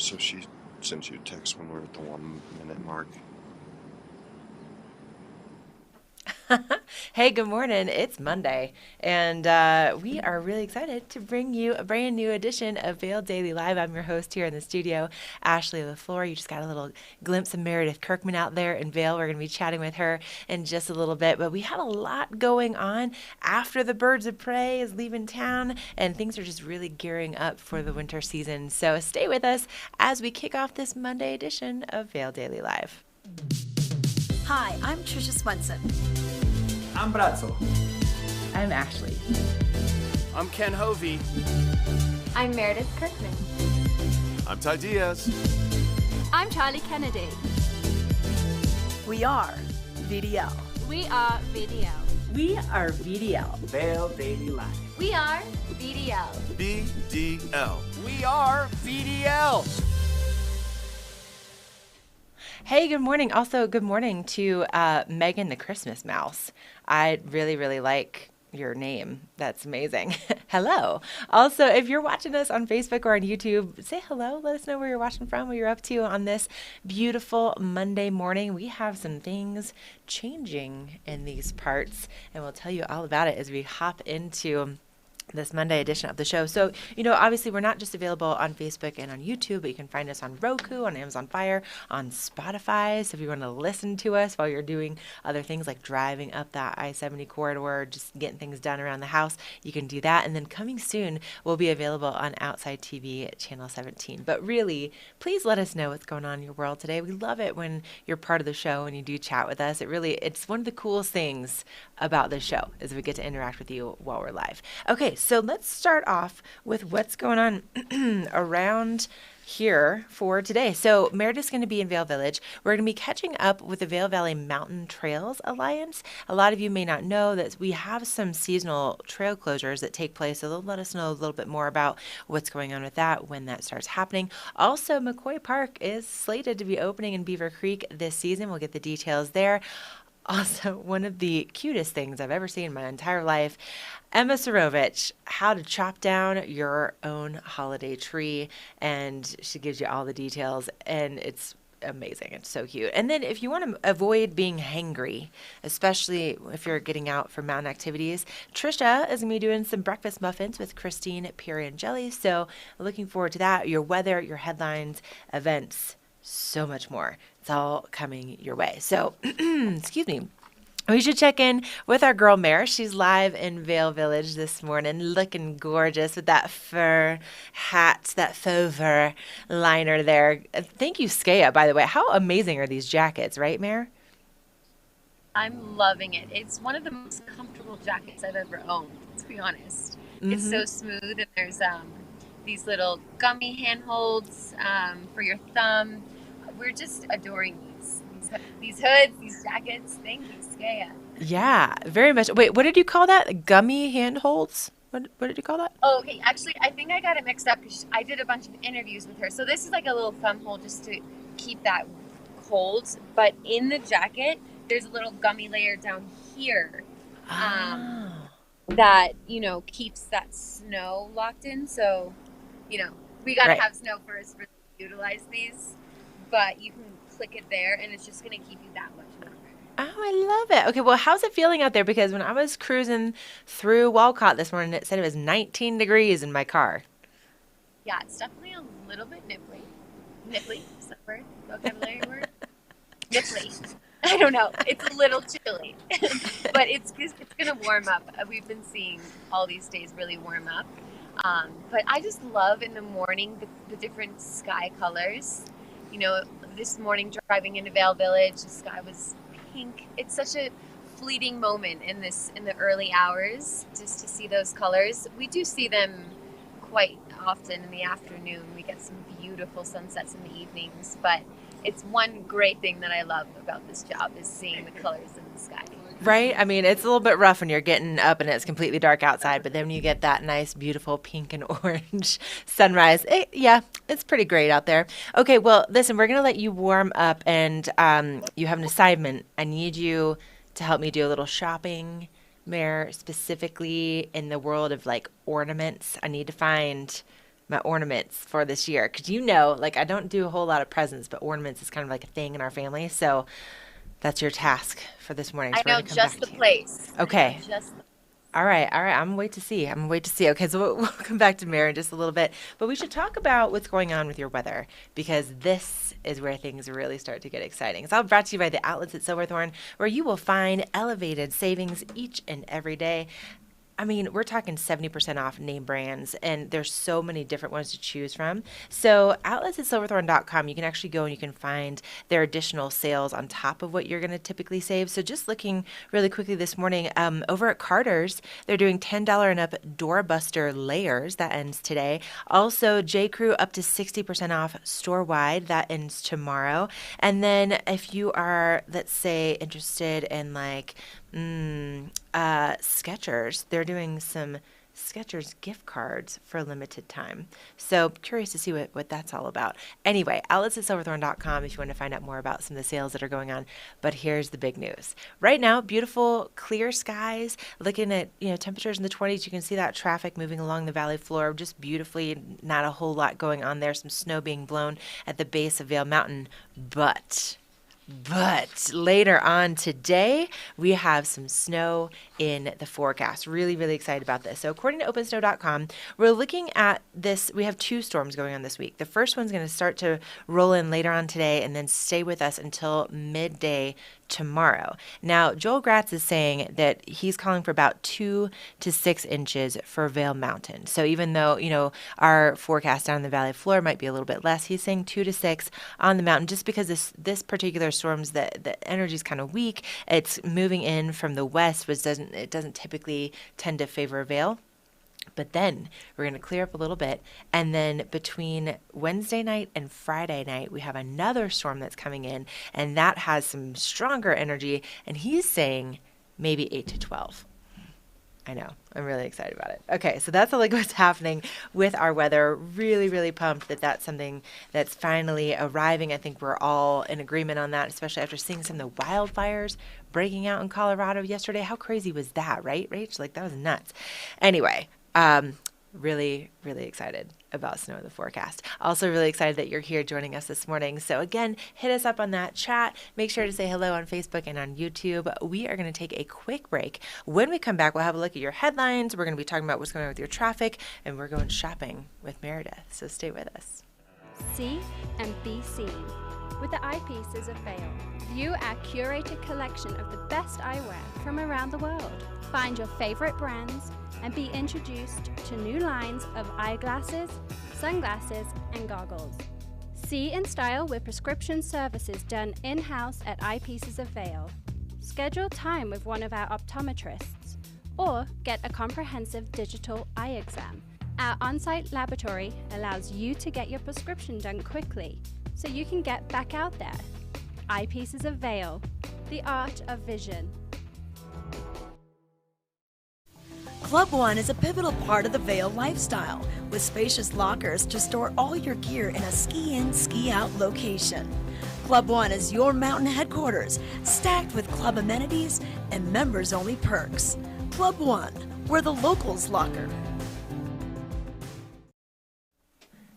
So she sent you a text when we're at the 1 minute mark. Hey, good morning. It's Monday, and we are really excited to bring you a brand new edition of Vail Daily Live. I'm your host here in the studio, Ashley LaFleur. You just got a little glimpse of Meredith Kirkman out there in Vail. We're going to be chatting with her in just a little bit, but we have a lot going on after the Birds of Prey is leaving town, and things are just really gearing up for the winter season. So stay with us as we kick off this Monday edition of Vail Daily Live. Hi, I'm Trisha Swenson. I'm Brazzo. I'm Ashley. I'm Ken Hovey. I'm Meredith Kirkman. I'm Ty Diaz. I'm Charlie Kennedy. We are VDL. We are VDL. We are VDL. Vail Daily Live. We are VDL. BDL. We are VDL. Hey, good morning. Also, good morning to Megan the Christmas Mouse. I really, really like your name. That's amazing. Hello. Also, if you're watching us on Facebook or on YouTube, say hello. Let us know where you're watching from, what you're up to on this beautiful Monday morning. We have some things changing in these parts, and we'll tell you all about it as we hop into this Monday edition of the show. So, obviously we're not just available on Facebook and on YouTube, but you can find us on Roku, on Amazon Fire, on Spotify. So if you want to listen to us while you're doing other things like driving up that I-70 corridor, just getting things done around the house, you can do that. And then coming soon, we'll be available on Outside TV at Channel 17. But really, please let us know what's going on in your world today. We love it when you're part of the show and you do chat with us. It's one of the coolest things about this show is we get to interact with you while we're live. Okay, so let's start off with what's going on around here for today. So Meredith's going to be in Vail Village. We're going to be catching up with the Vail Valley Mountain Trails Alliance. A lot of you may not know that we have some seasonal trail closures that take place, so they'll let us know a little bit more about what's going on with that when that starts happening. Also, McCoy Park is slated to be opening in Beaver Creek this season. We'll get the details there. Also, one of the cutest things I've ever seen in my entire life, Emma Sarovich, how to chop down your own holiday tree, and she gives you all the details, and it's amazing. It's so cute. And then if you want to avoid being hangry, especially if you're getting out for mountain activities, Trisha is going to be doing some breakfast muffins with Christine at Jelly. So looking forward to that. Your weather, your headlines, events, so much more. It's all coming your way. So, excuse me. We should check in with our girl Mare. She's live in Vail Village this morning, looking gorgeous with that fur hat, that faux fur liner there. Thank you, Skaya, by the way. How amazing are these jackets, right, Mare? I'm loving it. It's one of the most comfortable jackets I've ever owned, to be honest. It's so smooth, and there's these little gummy handholds for your thumb. We're just adoring these hoods, these jackets. Thank you, Skaya. Yeah, very much. Wait, what did you call that? Gummy handholds? What did you call that? Oh, okay. Actually, I think I got it mixed up because I did a bunch of interviews with her. So this is like a little thumb hold just to keep that cold. But in the jacket, there's a little gummy layer down here that, keeps that snow locked in. So, we got to have snow first for utilize these. But you can click it there, and it's just going to keep you that much warmer. Oh, I love it. Okay, well, how's it feeling out there? Because when I was cruising through Walcott this morning, it said it was 19 degrees in my car. Yeah, it's definitely a little bit nipply. Nipply, is that a word? Vocabulary word? Nipply. I don't know. It's a little chilly. But it's going to warm up. We've been seeing all these days really warm up. But I just love in the morning the different sky colors. This morning driving into Vail Village, the sky was pink. It's such a fleeting moment in the early hours just to see those colors. We do see them quite often in the afternoon. We get some beautiful sunsets in the evenings, but it's one great thing that I love about this job is seeing the colors in the sky. Right? I mean, it's a little bit rough when you're getting up and it's completely dark outside, but then when you get that nice, beautiful pink and orange sunrise, it's pretty great out there. Okay, well, listen, we're going to let you warm up, and you have an assignment. I need you to help me do a little shopping, Mare, specifically in the world of, like, ornaments. I need to find my ornaments for this year. Because you know, like I don't do a whole lot of presents, but ornaments is kind of like a thing in our family. So that's your task for this morning. So I know just the place. Okay. Just All right. I'm gonna wait to see. Okay, so we'll come back to Mary in just a little bit. But we should talk about what's going on with your weather, because this is where things really start to get exciting. It's all brought to you by the outlets at Silverthorne, where you will find elevated savings each and every day. I mean, we're talking 70% off name brands, and there's so many different ones to choose from. So outlets at silverthorne.com, you can actually go and you can find their additional sales on top of what you're going to typically save. So just looking really quickly this morning, over at Carter's, they're doing $10 and up doorbuster layers. That ends today. Also, J. Crew up to 60% off store-wide. That ends tomorrow. And then if you are, let's say, interested in like Skechers, they're doing some Skechers gift cards for a limited time. So curious to see what that's all about. Anyway, outlets at silverthorne.com if you want to find out more about some of the sales that are going on. But here's the big news. Right now, beautiful clear skies, looking at temperatures in the 20s. You can see that traffic moving along the valley floor just beautifully. Not a whole lot going on there. Some snow being blown at the base of Vail Mountain. But later on today, we have some snow in the forecast. Really, really excited about this. So according to opensnow.com, we're looking at this. We have 2 storms going on this week. The first one's going to start to roll in later on today and then stay with us until midday tomorrow. Now, Joel Gratz is saying that he's calling for about 2 to 6 inches for Vail Mountain. So even though, our forecast down the valley floor might be a little bit less, he's saying 2 to 6 on the mountain, just because this particular storm's the energy is kind of weak. It's moving in from the west, which doesn't typically tend to favor Vail. But then we're going to clear up a little bit. And then between Wednesday night and Friday night, we have another storm that's coming in, and that has some stronger energy. And he's saying maybe 8 to 12. I know. I'm really excited about it. Okay, so that's all what's happening with our weather. Really, really pumped that that's something that's finally arriving. I think we're all in agreement on that, especially after seeing some of the wildfires breaking out in Colorado yesterday. How crazy was that, right, Rach? Like, that was nuts. Anyway, really, really excited about snow in the forecast. Also really excited that you're here joining us this morning. So again, hit us up on that chat. Make sure to say hello on Facebook and on YouTube. We are going to take a quick break. When we come back, we'll have a look at your headlines. We're going to be talking about what's going on with your traffic, and we're going shopping with Meredith. So stay with us. See and be seen with the Eyepieces of Vail. View our curated collection of the best eyewear from around the world. Find your favorite brands and be introduced to new lines of eyeglasses, sunglasses, and goggles. See in style with prescription services done in-house at Eyepieces of Vail. Schedule time with one of our optometrists, or get a comprehensive digital eye exam. Our on-site laboratory allows you to get your prescription done quickly, so you can get back out there. Eyepieces of Vail, the art of vision. Club One is a pivotal part of the Vail lifestyle, with spacious lockers to store all your gear in a ski-in, ski-out location. Club One is your mountain headquarters, stacked with club amenities and members-only perks. Club One, we're the locals' locker.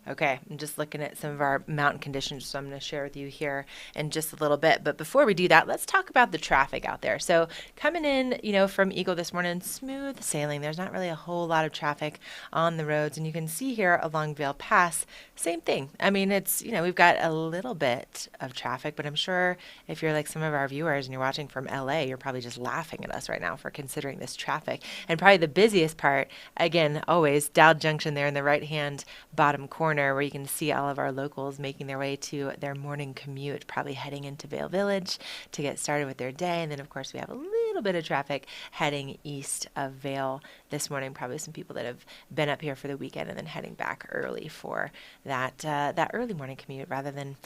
Okay, I'm just looking at some of our mountain conditions, so I'm going to share with you here in just a little bit. But before we do that, let's talk about the traffic out there. So coming in, from Eagle this morning, smooth sailing. There's not really a whole lot of traffic on the roads. And you can see here along Vail Pass, same thing. I mean, it's, we've got a little bit of traffic, but I'm sure if you're like some of our viewers and you're watching from LA, you're probably just laughing at us right now for considering this traffic. And probably the busiest part, again, always Dowd Junction there in the right-hand bottom corner, where you can see all of our locals making their way to their morning commute, probably heading into Vail Village to get started with their day. And then, of course, we have a little bit of traffic heading east of Vail this morning. Probably some people that have been up here for the weekend and then heading back early for that early morning commute rather than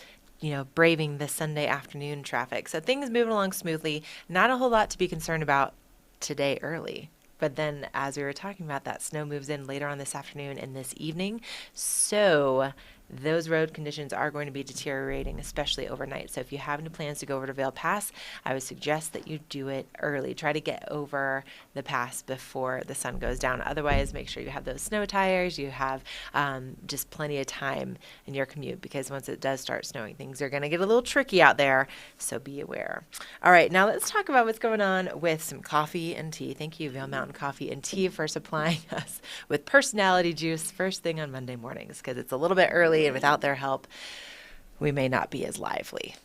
braving the Sunday afternoon traffic. So things moving along smoothly. Not a whole lot to be concerned about today early. But then, as we were talking about, that snow moves in later on this afternoon and this evening. So those road conditions are going to be deteriorating, especially overnight. So if you have any plans to go over to Vail Pass, I would suggest that you do it early. Try to get over the pass before the sun goes down. Otherwise, make sure you have those snow tires. You have just plenty of time in your commute, because once it does start snowing, things are going to get a little tricky out there. So be aware. All right, now let's talk about what's going on with some coffee and tea. Thank you, Vail Mountain Coffee and Tea, for supplying us with personality juice first thing on Monday mornings, because it's a little bit early, and without their help, we may not be as lively.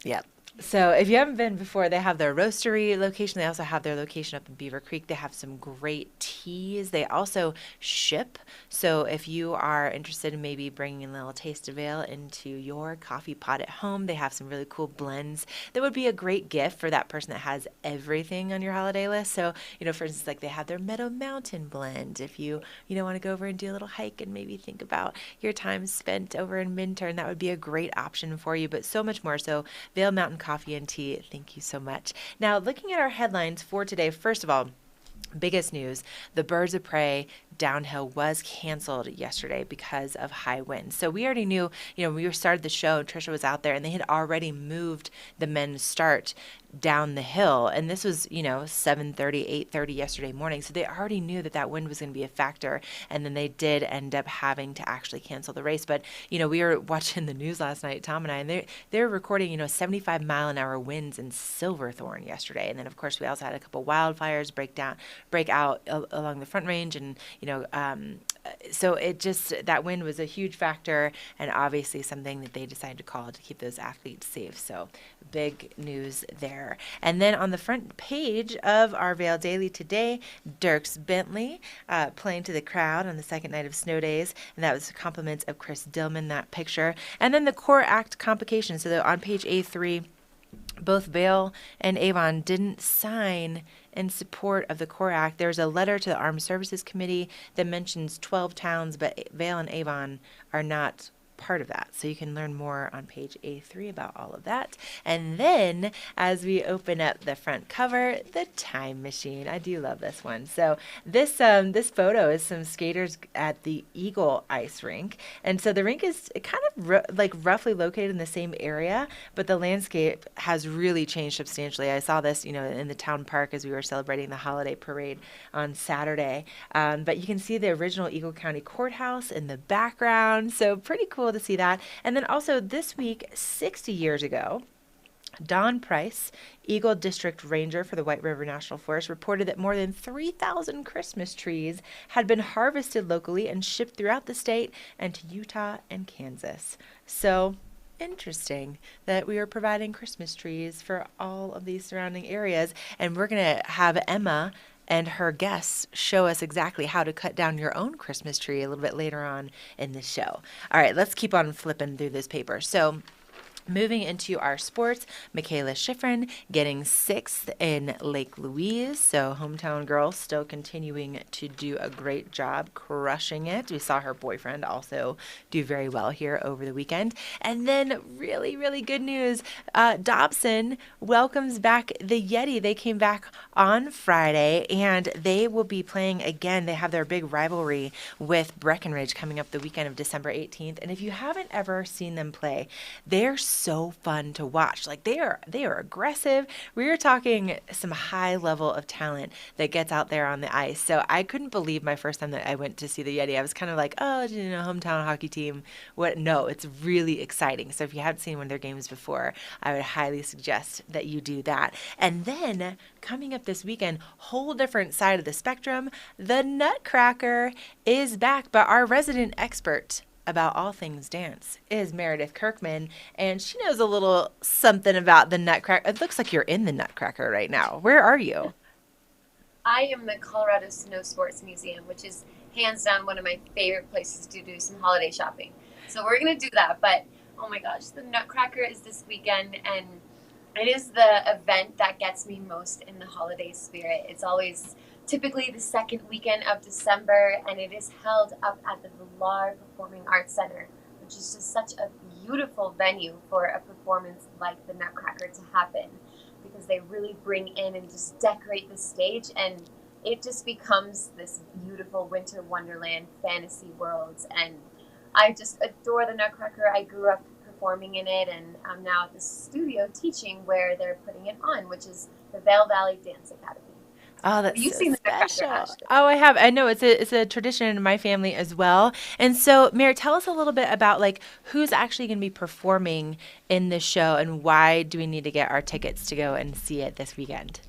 Yep. So if you haven't been before, they have their roastery location. They also have their location up in Beaver Creek. They have some great teas. They also ship. So if you are interested in maybe bringing a little taste of Vail into your coffee pot at home, they have some really cool blends that would be a great gift for that person that has everything on your holiday list. So, for instance, like they have their Meadow Mountain blend. If you want to go over and do a little hike and maybe think about your time spent over in Minturn, that would be a great option for you, but so much more. So Vail Mountain Coffee and Tea, thank you so much. Now, looking at our headlines for today, first of all, biggest news, the Birds of Prey downhill was canceled yesterday because of high winds. So we already knew, we started the show, Trisha was out there, and they had already moved the men's start down the hill. And this was, 7:30, 8:30 yesterday morning. So they already knew that wind was going to be a factor. And then they did end up having to actually cancel the race. But, we were watching the news last night, Tom and I, and they were recording, 75-mile-an-hour winds in Silverthorne yesterday. And then, of course, we also had a couple wildfires break out along the Front Range. And, so that wind was a huge factor, and obviously something that they decided to call to keep those athletes safe. So big news there. And then on the front page of our Vail Daily today, Dierks Bentley playing to the crowd on the second night of snow days, and that was compliments of Chris Dillman, that picture. And then the Core Act complications. So on page A3, both Vail and Avon didn't sign in support of the Core Act. There's a letter to the Armed Services Committee that mentions 12 towns, but Vail and Avon are not part of that. So you can learn more on page A3 about all of that. And then as we open up the front cover, the time machine. I do love this one. So this photo is some skaters at the Eagle Ice Rink. And so the rink is kind of roughly located in the same area, but the landscape has really changed substantially. I saw this, in the town park as we were celebrating the holiday parade on Saturday. But you can see the original Eagle County Courthouse in the background. So pretty cool to see that. And then also this week, 60 years ago, Don Price, Eagle District Ranger for the White River National Forest, reported that more than 3,000 Christmas trees had been harvested locally and shipped throughout the state and to Utah and Kansas. So interesting that we are providing Christmas trees for all of these surrounding areas. And we're going to have Emma and her guests show us exactly how to cut down your own Christmas tree a little bit later on in the show. All right, let's keep on flipping through this paper. So moving into our sports, Michaela Schifrin getting 6th in Lake Louise. So hometown girl still continuing to do a great job, crushing it. We saw her boyfriend also do very well here over the weekend. And then really, really good news. Dobson welcomes back the Yeti. They came back on Friday, and they will be playing again. They have their big rivalry with Breckenridge coming up the weekend of December 18th. And if you haven't ever seen them play, they're so fun to watch. They are aggressive. We are talking some high level of talent that gets out there on the ice. So I couldn't believe my first time that I went to see the Yeti. I was kind of like, oh, hometown hockey team. What? No, it's really exciting. So if you haven't seen one of their games before, I would highly suggest that you do that. And then coming up this weekend, whole different side of the spectrum, the Nutcracker is back, but our resident expert about all things dance is Meredith Kirkman, and she knows a little something about the Nutcracker. It looks like you're in the Nutcracker right now. Where are you? I am the Colorado Snow Sports Museum, which is hands down one of my favorite places to do some holiday shopping. So we're going to do that, but oh my gosh, the Nutcracker is this weekend, and it is the event that gets me most in the holiday spirit. It's always typically the second weekend of December, and it is held up at the Villar Performing Arts Center, which is just such a beautiful venue for a performance like the Nutcracker to happen, because they really bring in and just decorate the stage, and it just becomes this beautiful winter wonderland fantasy world. And I just adore the Nutcracker. I grew up performing in it, and I'm now at the studio teaching where they're putting it on, which is the Vail Valley Dance Academy. Oh, that's You've so seen the Nutcracker, special. Ashley. Oh, I have. I know it's a tradition in my family as well. And so, Mary, tell us a little bit about like who's actually going to be performing in this show, and why do we need to get our tickets to go and see it this weekend?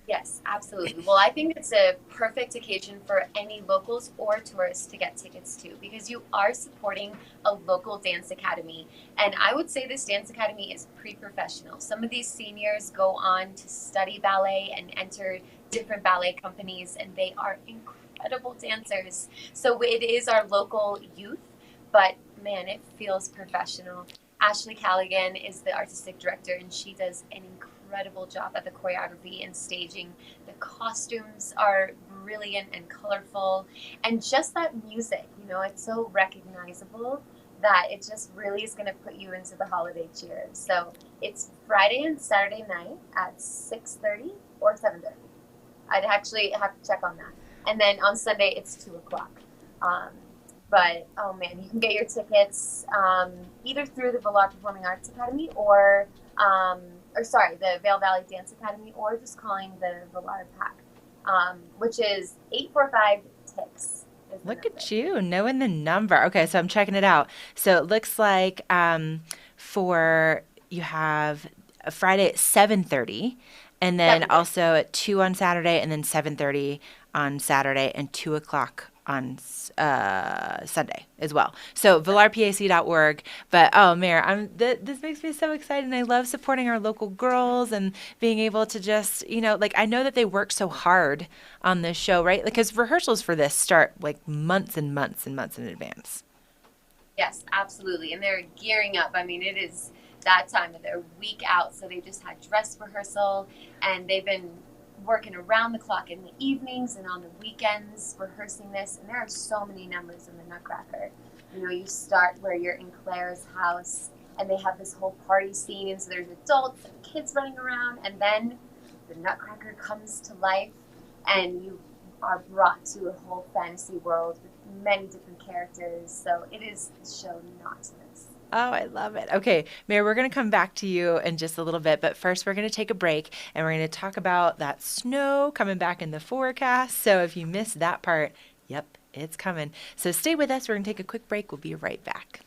Yes, absolutely. Well, I think it's a perfect occasion for any locals or tourists to get tickets to, because you are supporting a local dance academy. And I would say this dance academy is pre-professional. Some of these seniors go on to study ballet and enter different ballet companies, and they are incredible dancers. So it is our local youth, but man, it feels professional. Ashley Callaghan is the artistic director, and she does an incredible job at the choreography and staging. The costumes are brilliant and colorful, and just that music, it's so recognizable that it just really is going to put you into the holiday cheer. So it's Friday and Saturday night at 6:30 or 7:30. I'd actually have to check on that. And then on Sunday it's 2:00. But, oh man, you can get your tickets either through the Vail Performing Arts Academy or the Vail Valley Dance Academy, or just calling the Valar Pack, which is 845-TICKS. Look at you knowing the number. Okay, so I'm checking it out. So it looks like you have a Friday at 7:30, and then 7:30. also at 2 on Saturday, and then 7:30 on Saturday, and 2:00 on Sunday as well. So valarpac.org. But oh, Mayor, this makes me so excited, and I love supporting our local girls and being able to just, I know that they work so hard on this show, right? Because rehearsals for this start like months and months and months in advance. Yes, absolutely. And they're gearing up. I mean, it is that time of their week out. So they just had dress rehearsal, and they've been working around the clock in the evenings and on the weekends rehearsing this. And there are so many numbers in the Nutcracker. You start where you're in Claire's house, and they have this whole party scene, and so there's adults and kids running around, and then the Nutcracker comes to life, and you are brought to a whole fantasy world with many different characters. So it is a show not to miss. Oh, I love it. Okay, Mary, we're going to come back to you in just a little bit, but first we're going to take a break, and we're going to talk about that snow coming back in the forecast. So if you missed that part, yep, it's coming. So stay with us. We're going to take a quick break. We'll be right back.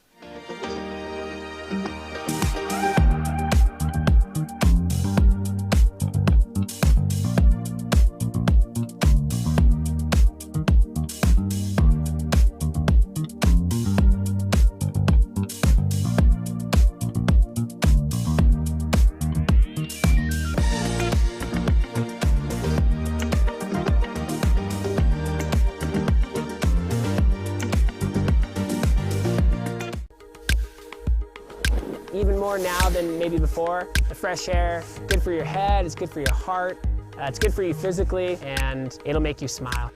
Even more now than maybe before. The fresh air, good for your head, it's good for your heart, it's good for you physically, and it'll make you smile.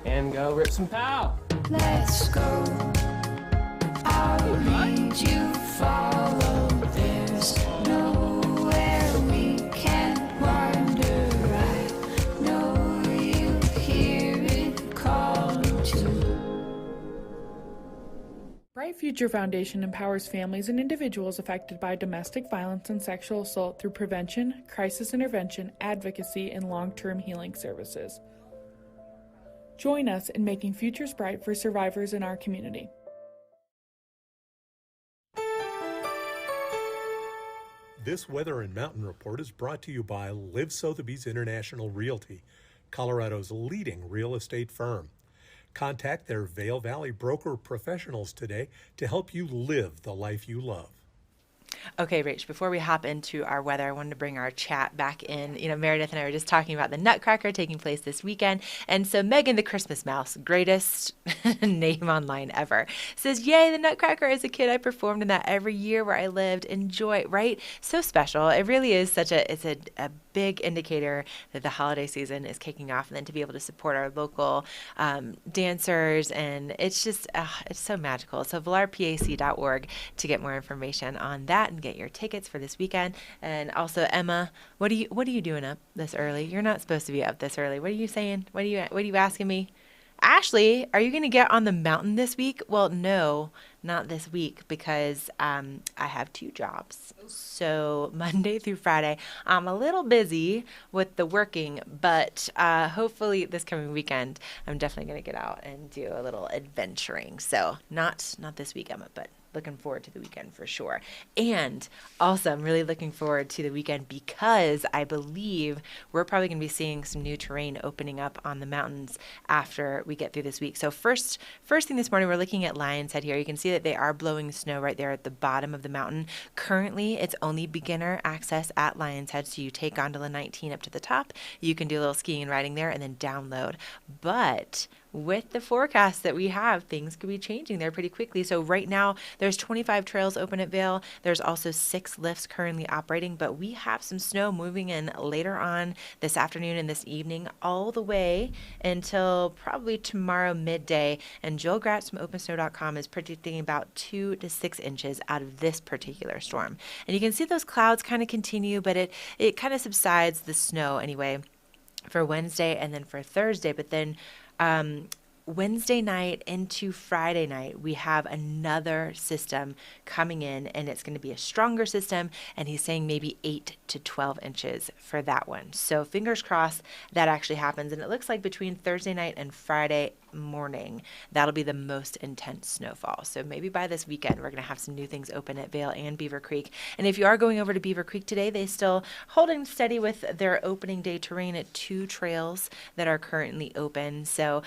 And go rip some pow. Let's go. I'll lead you, follow. There's nowhere we can wander. I know you hear it calling to. Bright Future Foundation empowers families and individuals affected by domestic violence and sexual assault through prevention, crisis intervention, advocacy, and long-term healing services. Join us in making futures bright for survivors in our community. This Weather and Mountain Report is brought to you by Live Sotheby's International Realty, Colorado's leading real estate firm. Contact their Vail Valley broker professionals today to help you live the life you love. Okay, Rach, before we hop into our weather, I wanted to bring our chat back in. Meredith and I were just talking about the Nutcracker taking place this weekend. And so Megan the Christmas Mouse, greatest name online ever, says, yay, the Nutcracker. As a kid, I performed in that every year where I lived. Enjoy, right? So special. It really is it's a big indicator that the holiday season is kicking off, and then to be able to support our local dancers, and it's just it's so magical. So valarpac.org to get more information on that and get your tickets for this weekend. And also, Emma, what are you doing up this early? You're not supposed to be up this early. What are you saying? What are you asking me? Ashley, are you going to get on the mountain this week? Well, no, not this week because I have 2 jobs. So Monday through Friday, I'm a little busy with the working, but hopefully this coming weekend, I'm definitely going to get out and do a little adventuring. So not this week, Emma, but looking forward to the weekend for sure. And also, I'm really looking forward to the weekend because I believe we're probably going to be seeing some new terrain opening up on the mountains after we get through this week. So first thing this morning, we're looking at Lion's Head here. You can see that they are blowing snow right there at the bottom of the mountain. Currently, it's only beginner access at Lion's Head, so you take Gondola 19 up to the top. You can do a little skiing and riding there and then download. But with the forecast that we have, things could be changing there pretty quickly. So right now, there's 25 trails open at Vail. There's also 6 lifts currently operating, but we have some snow moving in later on this afternoon and this evening, all the way until probably tomorrow midday. And Joel Gratz from OpenSnow.com is predicting about 2 to 6 inches out of this particular storm. And you can see those clouds kind of continue, but it kind of subsides, the snow anyway, for Wednesday and then for Thursday. But then Wednesday night into Friday night, we have another system coming in, and it's going to be a stronger system, and he's saying maybe 8 to 12 inches for that one. So fingers crossed that actually happens, and it looks like between Thursday night and Friday morning, that'll be the most intense snowfall. So maybe by this weekend, we're going to have some new things open at Vail and Beaver Creek. And if you are going over to Beaver Creek today, they still holding steady with their opening day terrain at 2 trails that are currently open. So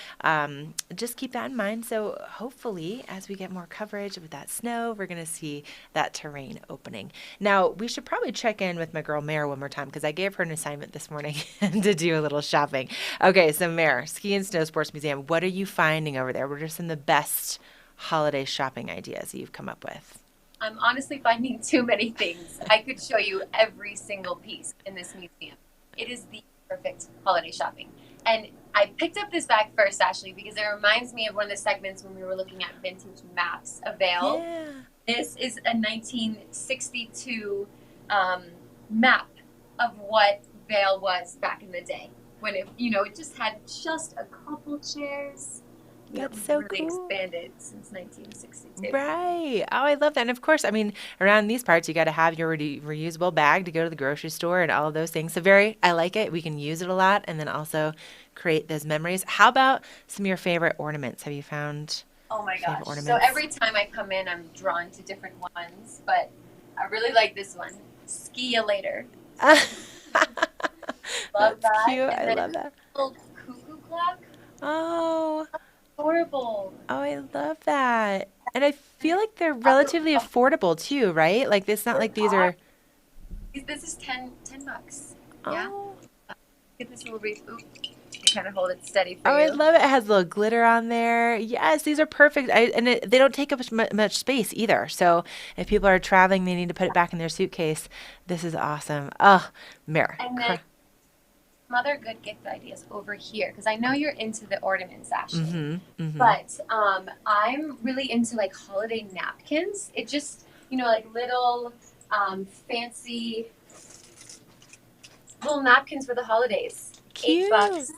just keep that in mind. So hopefully, as we get more coverage with that snow, we're going to see that terrain opening. Now, we should probably check in with my girl Mare one more time because I gave her an assignment this morning to do a little shopping. Okay, so Mare, Ski and Snow Sports Museum, what are you finding over there? What are some of the best holiday shopping ideas that you've come up with? I'm honestly finding too many things. I could show you every single piece in this museum. It is the perfect holiday shopping. And I picked up this bag first, Ashley, because it reminds me of one of the segments when we were looking at vintage maps of Vail. Yeah. This is a 1962 map of what Vail was back in the day. When it just had just a couple chairs. That's so really cool. Expanded since 1962. Right. Oh, I love that. And of course, I mean, around these parts, you got to have your reusable bag to go to the grocery store and all of those things. So I like it. We can use it a lot and then also create those memories. How about some of your favorite ornaments? Have you found Oh my gosh. ornaments? So every time I come in, I'm drawn to different ones, but I really like this one. Ski ya later. Love That's that. cute. And I then love that. Little cuckoo clock. Oh. Adorable. Oh, I love that. And I feel like they're relatively affordable too, right? Like it's not like these are. This is $10. Yeah. Oh. Get this little wreath. Oop. You kind of hold it steady for Oh, you. I love it. It has a little glitter on there. Yes, these are perfect. They don't take up much space either. So if people are traveling, they need to put it back in their suitcase. This is awesome. Oh, Mare. And then some other good gift ideas over here, because I know you're into the ornaments, Ashley. But I'm really into like holiday napkins. It just, like little fancy little napkins for the holidays. Cute. $8.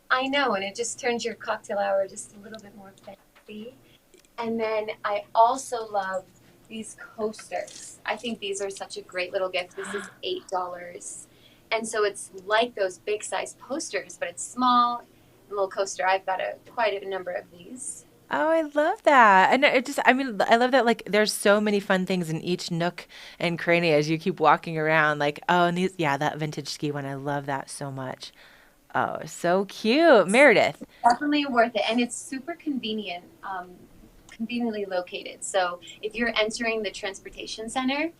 I know, and it just turns your cocktail hour just a little bit more fancy. And then I also love these coasters. I think these are such a great little gift. This is $8. And so it's like those big size posters, but it's small, a little coaster. I've got quite a number of these. Oh, I love that. And I love that, like, there's so many fun things in each nook and cranny as you keep walking around. Like, oh, and that vintage ski one, I love that so much. Oh, so cute. Meredith. Definitely worth it. And it's super convenient, conveniently located. So if you're entering the transportation center,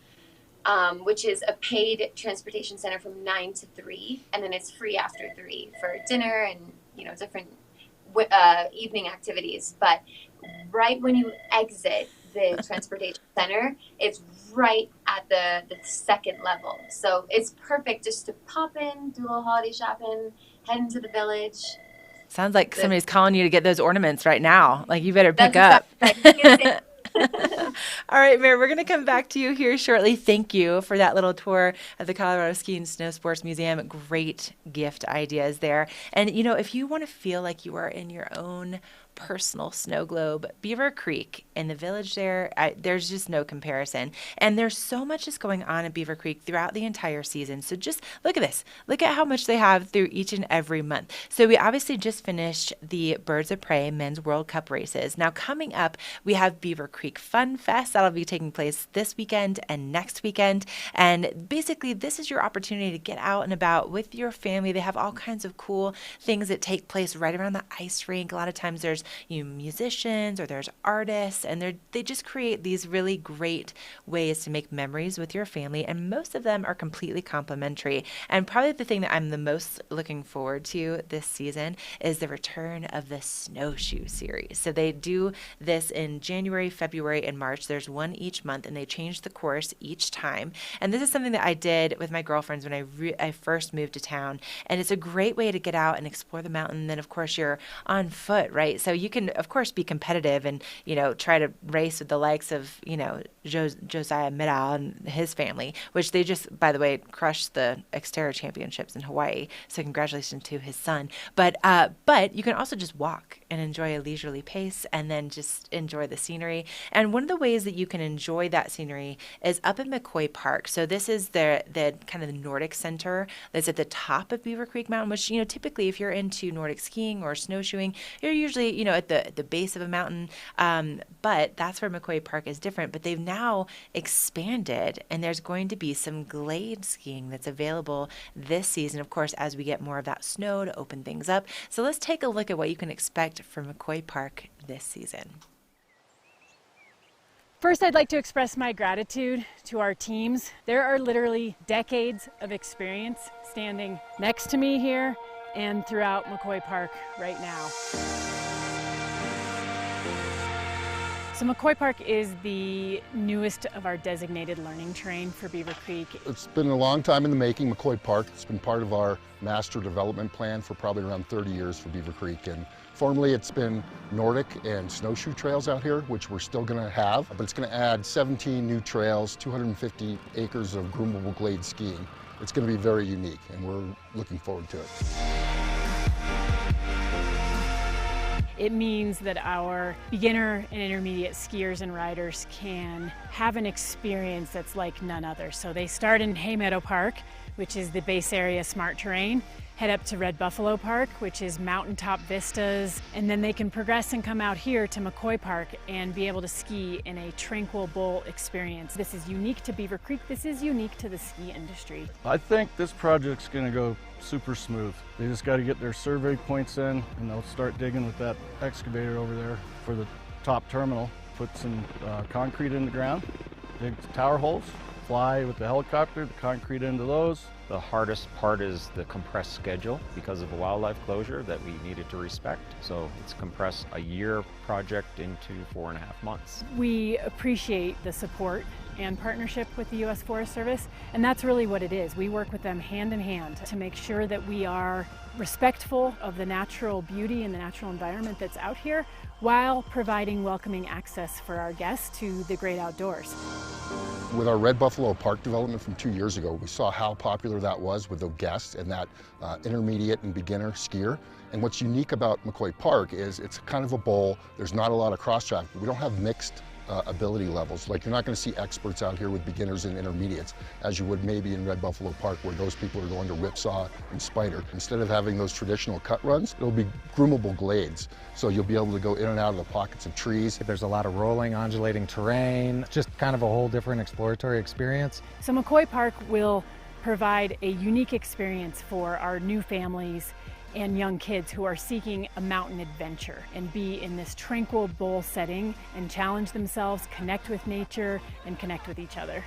which is a paid transportation center from 9 to 3, and then it's free after 3 for dinner and, different evening activities. But right when you exit the transportation center, it's right at the second level. So it's perfect just to pop in, do a little holiday shopping, head into the village. Sounds like somebody's calling you to get those ornaments right now. Like, you better pick up. All right, Mary, we're going to come back to you here shortly. Thank you for that little tour of the Colorado Ski and Snow Sports Museum. Great gift ideas there. And, you know, if you want to feel like you are in your own personal snow globe, Beaver Creek in the village there, there's just no comparison. And there's so much that's going on at Beaver Creek throughout the entire season. So just look at this. Look at how much they have through each and every month. So we obviously just finished the Birds of Prey Men's World Cup races. Now coming up, we have Beaver Creek Fun Fest. That'll be taking place this weekend and next weekend. And basically, this is your opportunity to get out and about with your family. They have all kinds of cool things that take place right around the ice rink. A lot of times there's musicians or there's artists, and they just create these really great ways to make memories with your family, and most of them are completely complimentary. And probably the thing that I'm the most looking forward to this season is the return of the snowshoe series. So they do this in January, February, and March. There's one each month, and they change the course each time. And this is something that I did with my girlfriends when I first moved to town, and it's a great way to get out and explore the mountain. And then of course you're on foot, right? So you can of course be competitive and, you know, try to race with the likes of, you know, Josiah Middahl and his family, which they just, by the way, crushed the Xterra championships in Hawaii. So congratulations to his son. But you can also just walk and enjoy a leisurely pace and then just enjoy the scenery. And one of the ways that you can enjoy that scenery is up in McCoy Park. So this is the kind of the Nordic center that's at the top of Beaver Creek Mountain, which, you know, typically if you're into Nordic skiing or snowshoeing, you're usually, you know, at the base of a mountain. But that's where McCoy Park is different. But they've now expanded, and there's going to be some glade skiing that's available this season, of course, as we get more of that snow to open things up. So let's take a look at what you can expect from McCoy Park this season. First, I'd like to express my gratitude to our teams. There are literally decades of experience standing next to me here and throughout McCoy Park right now. So McCoy Park is the newest of our designated learning terrain for Beaver Creek. It's been a long time in the making, McCoy Park. It's been part of our master development plan for probably around 30 years for Beaver Creek. And formerly it's been Nordic and snowshoe trails out here, which we're still going to have, but it's going to add 17 new trails, 250 acres of groomable glade skiing. It's going to be very unique, and we're looking forward to it. It means that our beginner and intermediate skiers and riders can have an experience that's like none other. So they start in Hay Meadow Park, which is the base area smart terrain, head up to Red Buffalo Park, which is mountaintop vistas, and then they can progress and come out here to McCoy Park and be able to ski in a tranquil bowl experience. This is unique to Beaver Creek. This is unique to the ski industry. I think this project's going to go super smooth. They just got to get their survey points in, and they'll start digging with that excavator over there for the top terminal. Put some concrete in the ground, dig tower holes, fly with the helicopter, the concrete into those. The hardest part is the compressed schedule because of a wildlife closure that we needed to respect. So it's compressed a year project into 4.5 months. We appreciate the support and partnership with the U.S. Forest Service, and that's really what it is. We work with them hand in hand to make sure that we are respectful of the natural beauty and the natural environment that's out here while providing welcoming access for our guests to the great outdoors. With our Red Buffalo Park development from 2 years ago, we saw how popular that was with the guests and that intermediate and beginner skier. And what's unique about McCoy Park is it's kind of a bowl. There's not a lot of cross-traffic. We don't have mixed ability levels. Like, you're not going to see experts out here with beginners and intermediates, as you would maybe in Red Buffalo Park, where those people are going to Whipsaw and Spider. Instead of having those traditional cut runs, it'll be groomable glades. So you'll be able to go in and out of the pockets of trees. There's a lot of rolling, undulating terrain, just kind of a whole different exploratory experience. So McCoy Park will provide a unique experience for our new families and young kids who are seeking a mountain adventure and be in this tranquil bowl setting and challenge themselves, connect with nature, and connect with each other.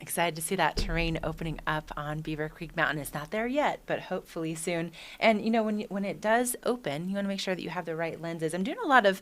Excited to see that terrain opening up on Beaver Creek Mountain. It's not there yet, but hopefully soon. And when it does open, you want to make sure that you have the right lenses. I'm doing a lot of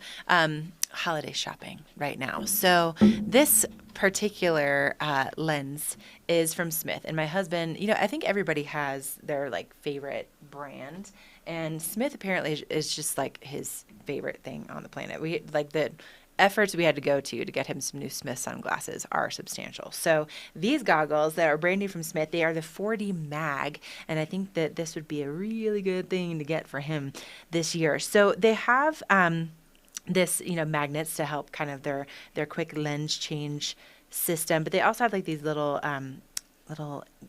holiday shopping right now. So this particular lens is from Smith. And my husband, I think everybody has their favorite brand. And Smith apparently is just his favorite thing on the planet. We the efforts we had to go to get him some new Smith sunglasses are substantial. So these goggles that are brand new from Smith, they are the 4D Mag, and I think that this would be a really good thing to get for him this year. So they have this, magnets to help kind of their quick lens change system, but they also have these little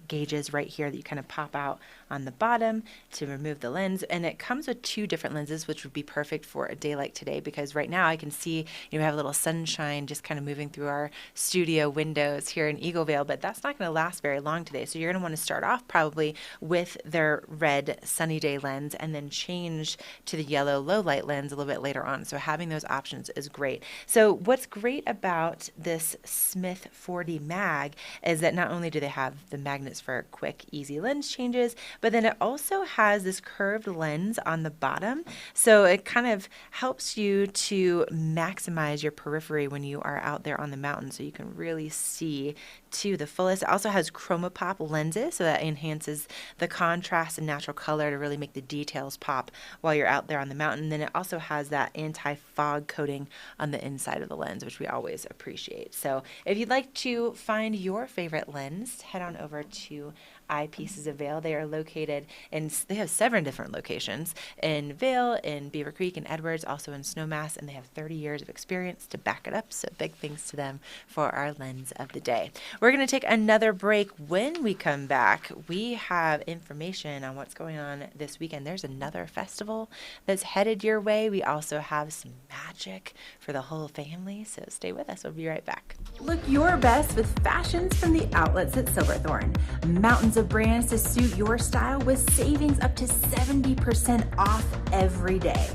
gauges right here that you kind of pop out on the bottom to remove the lens. And it comes with 2 different lenses, which would be perfect for a day like today, because right now I can see, we have a little sunshine just kind of moving through our studio windows here in Eagle Vail, but that's not going to last very long today. So you're going to want to start off probably with their red sunny day lens and then change to the yellow low light lens a little bit later on. So having those options is great. So what's great about this Smith 4D Mag is that not only do they have the magnets for quick, easy lens changes, but then it also has this curved lens on the bottom. So it kind of helps you to maximize your periphery when you are out there on the mountain, so you can really see to the fullest. It also has ChromaPop lenses, so that enhances the contrast and natural color to really make the details pop while you're out there on the mountain. And then it also has that anti-fog coating on the inside of the lens, which we always appreciate. So if you'd like to find your favorite lens, head on over to Eyepieces of Vail. They are located they have 7 different locations in Vail, in Beaver Creek, and Edwards, also in Snowmass, and they have 30 years of experience to back it up. So big thanks to them for our lens of the day. We're going to take another break. When we come back, we have information on what's going on this weekend. There's another festival that's headed your way. We also have some magic for the whole family, so stay with us. We'll be right back. Look your best with fashions from the outlets at Silverthorne. Mountains of brands to suit your style with savings up to 70% off every day.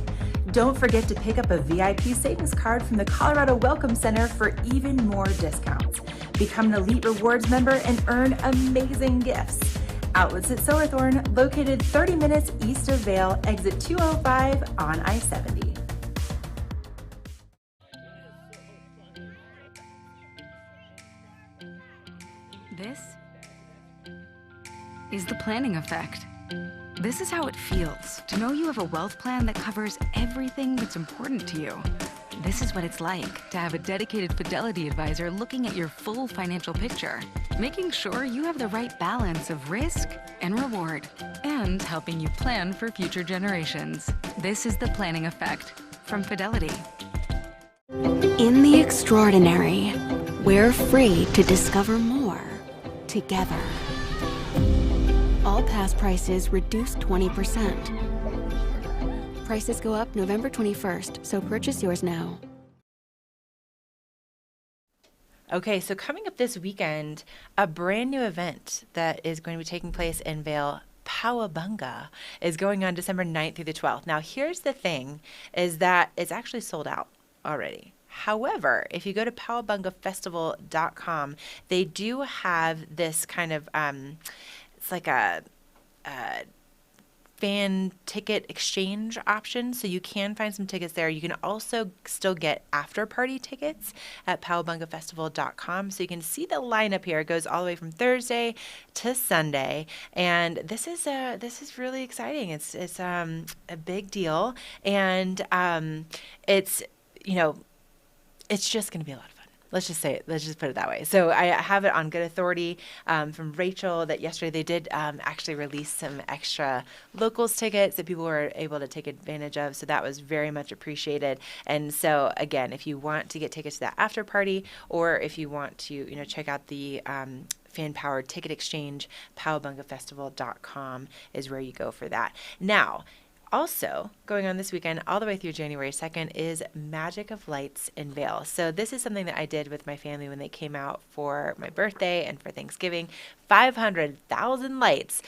Don't forget to pick up a VIP savings card from the Colorado Welcome Center for even more discounts. Become an Elite Rewards member and earn amazing gifts. Outlets at Silverthorne, located 30 minutes east of Vail, exit 205 on I-70. This is the planning effect. This is how it feels to know you have a wealth plan that covers everything that's important to you. This is what it's like to have a dedicated Fidelity advisor looking at your full financial picture, making sure you have the right balance of risk and reward, and helping you plan for future generations. This is the planning effect from Fidelity. In the extraordinary, we're free to discover more together. All pass prices reduced 20%. Prices go up November 21st, so purchase yours now. Okay, so coming up this weekend, a brand new event that is going to be taking place in Vail, Powabunga, is going on December 9th through the 12th. Now, here's the thing, is that it's actually sold out already. However, if you go to powabungafestival.com, they do have this kind of, it's like a fan ticket exchange option, so you can find some tickets there. You can also still get after party tickets at powabungafestival.com, so you can see the lineup here. It goes all the way from Thursday to Sunday, and this is really exciting. It's a big deal, and it's just going to be a lot of fun. Let's just say it. Let's just put it that way. So I have it on good authority from Rachel that yesterday they did actually release some extra locals tickets that people were able to take advantage of. So that was very much appreciated. And so again, if you want to get tickets to that after party, or if you want to, check out the fan-powered ticket exchange, powabungafestival.com is where you go for that. Now, Also, going on this weekend all the way through January 2nd is Magic of Lights in Vail. So this is something that I did with my family when they came out for my birthday and for Thanksgiving. 500,000 lights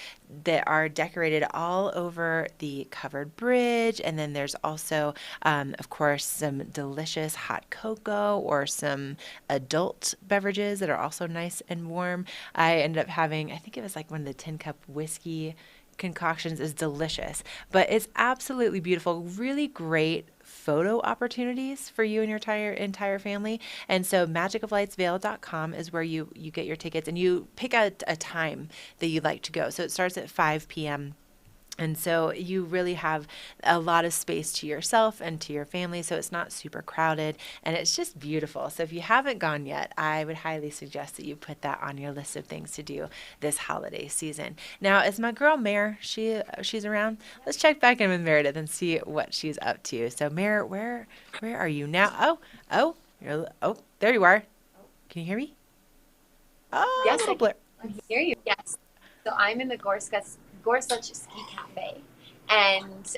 that are decorated all over the covered bridge. And then there's also, of course, some delicious hot cocoa or some adult beverages that are also nice and warm. I ended up having, I think it was like one of the 10-cup whiskey concoctions. Is delicious, but it's absolutely beautiful. Really great photo opportunities for you and your entire family. And so magicoflightsvail.com is where you get your tickets, and you pick a time that you'd like to go. So it starts at 5 p.m. And so you really have a lot of space to yourself and to your family, so it's not super crowded, and it's just beautiful. So if you haven't gone yet, I would highly suggest that you put that on your list of things to do this holiday season. Now, is my girl Mare, she's around? Let's check back in with Meredith and see what she's up to. So Mare, where are you now? Oh, there you are. Can you hear me? Oh, Yes, little blur. I can hear you. Yes. So I'm in the Gorsuch Ski Cafe, and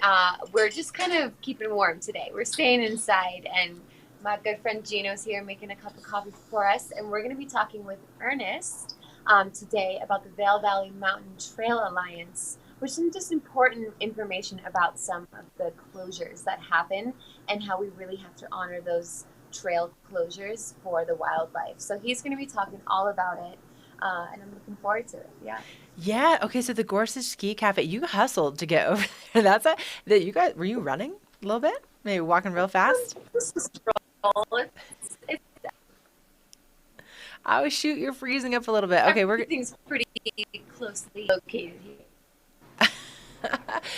we're just kind of keeping warm today. We're staying inside, and my good friend Gino's here making a cup of coffee for us, and we're going to be talking with Ernest today about the Vail Valley Mountain Trail Alliance, which is some just important information about some of the closures that happen and how we really have to honor those trail closures for the wildlife. So he's going to be talking all about it. And I'm looking forward to it. Yeah. Okay. So the Gorsuch Ski Cafe, you hustled to get over there. That you guys, were you running a little bit? Maybe walking real fast? Oh, shoot. You're freezing up a little bit. Okay. Everything's pretty closely located here.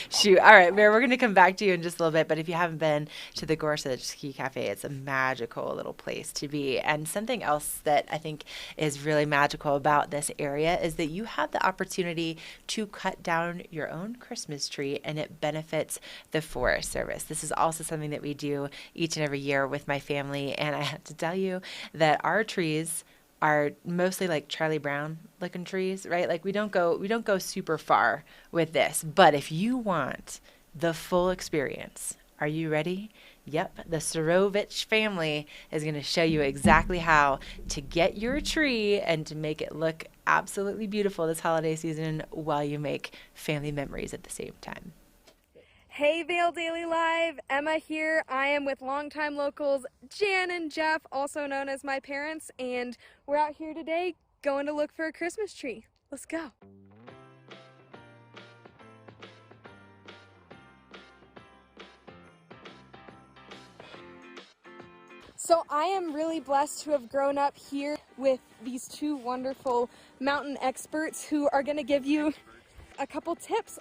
Shoot. All right, Mary, we're going to come back to you in just a little bit. But if you haven't been to the Gorsuch Ski Cafe, it's a magical little place to be. And something else that I think is really magical about this area is that you have the opportunity to cut down your own Christmas tree, and it benefits the Forest Service. This is also something that we do each and every year with my family. And I have to tell you that our trees are mostly like Charlie Brown looking trees, right? Like we don't go super far with this. But if you want the full experience, are you ready? Yep, the Sorovich family is going to show you exactly how to get your tree and to make it look absolutely beautiful this holiday season while you make family memories at the same time. Hey Vail Daily Live, Emma here. I am with longtime locals Jan and Jeff, also known as my parents, and we're out here today going to look for a Christmas tree. Let's go. So I am really blessed to have grown up here with these two wonderful mountain experts who are going to give you a couple tips.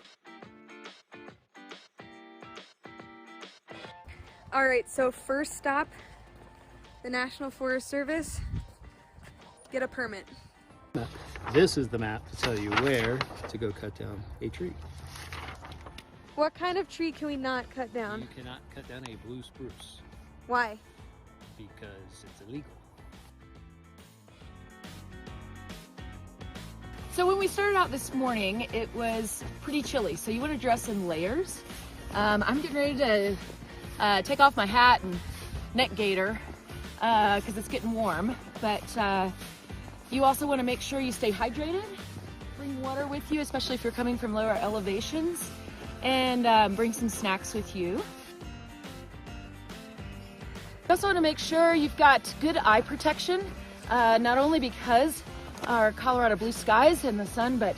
All right, so first stop, the National Forest Service, get a permit. This is the map to tell you where to go cut down a tree. What kind of tree can we not cut down? You cannot cut down a blue spruce. Why? Because it's illegal. So when we started out this morning, it was pretty chilly, so you want to dress in layers. I'm getting ready to take off my hat and neck gaiter because it's getting warm, but you also want to make sure you stay hydrated. Bring water with you, especially if you're coming from lower elevations, and bring some snacks with you. You also want to make sure you've got good eye protection, not only because our Colorado blue skies and the sun, but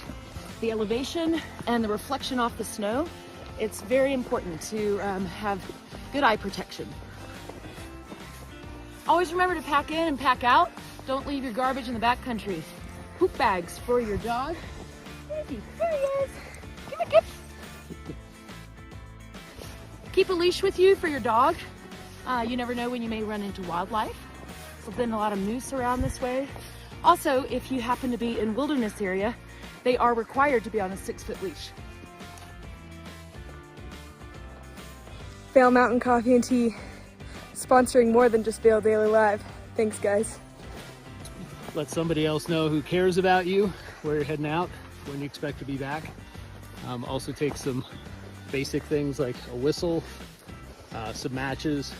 the elevation and the reflection off the snow. It's very important to have good eye protection. Always remember to pack in and pack out. Don't leave your garbage in the backcountry. Poop bags for your dog. There he is. Give a gift. Keep a leash with you for your dog. You never know when you may run into wildlife. There's been a lot of moose around this way. Also, if you happen to be in wilderness area, they are required to be on a 6-foot leash. Vail Mountain Coffee and Tea, sponsoring more than just Vail Daily Live. Thanks, guys. Let somebody else know who cares about you, where you're heading out, when you expect to be back. Also take some basic things like a whistle, some matches,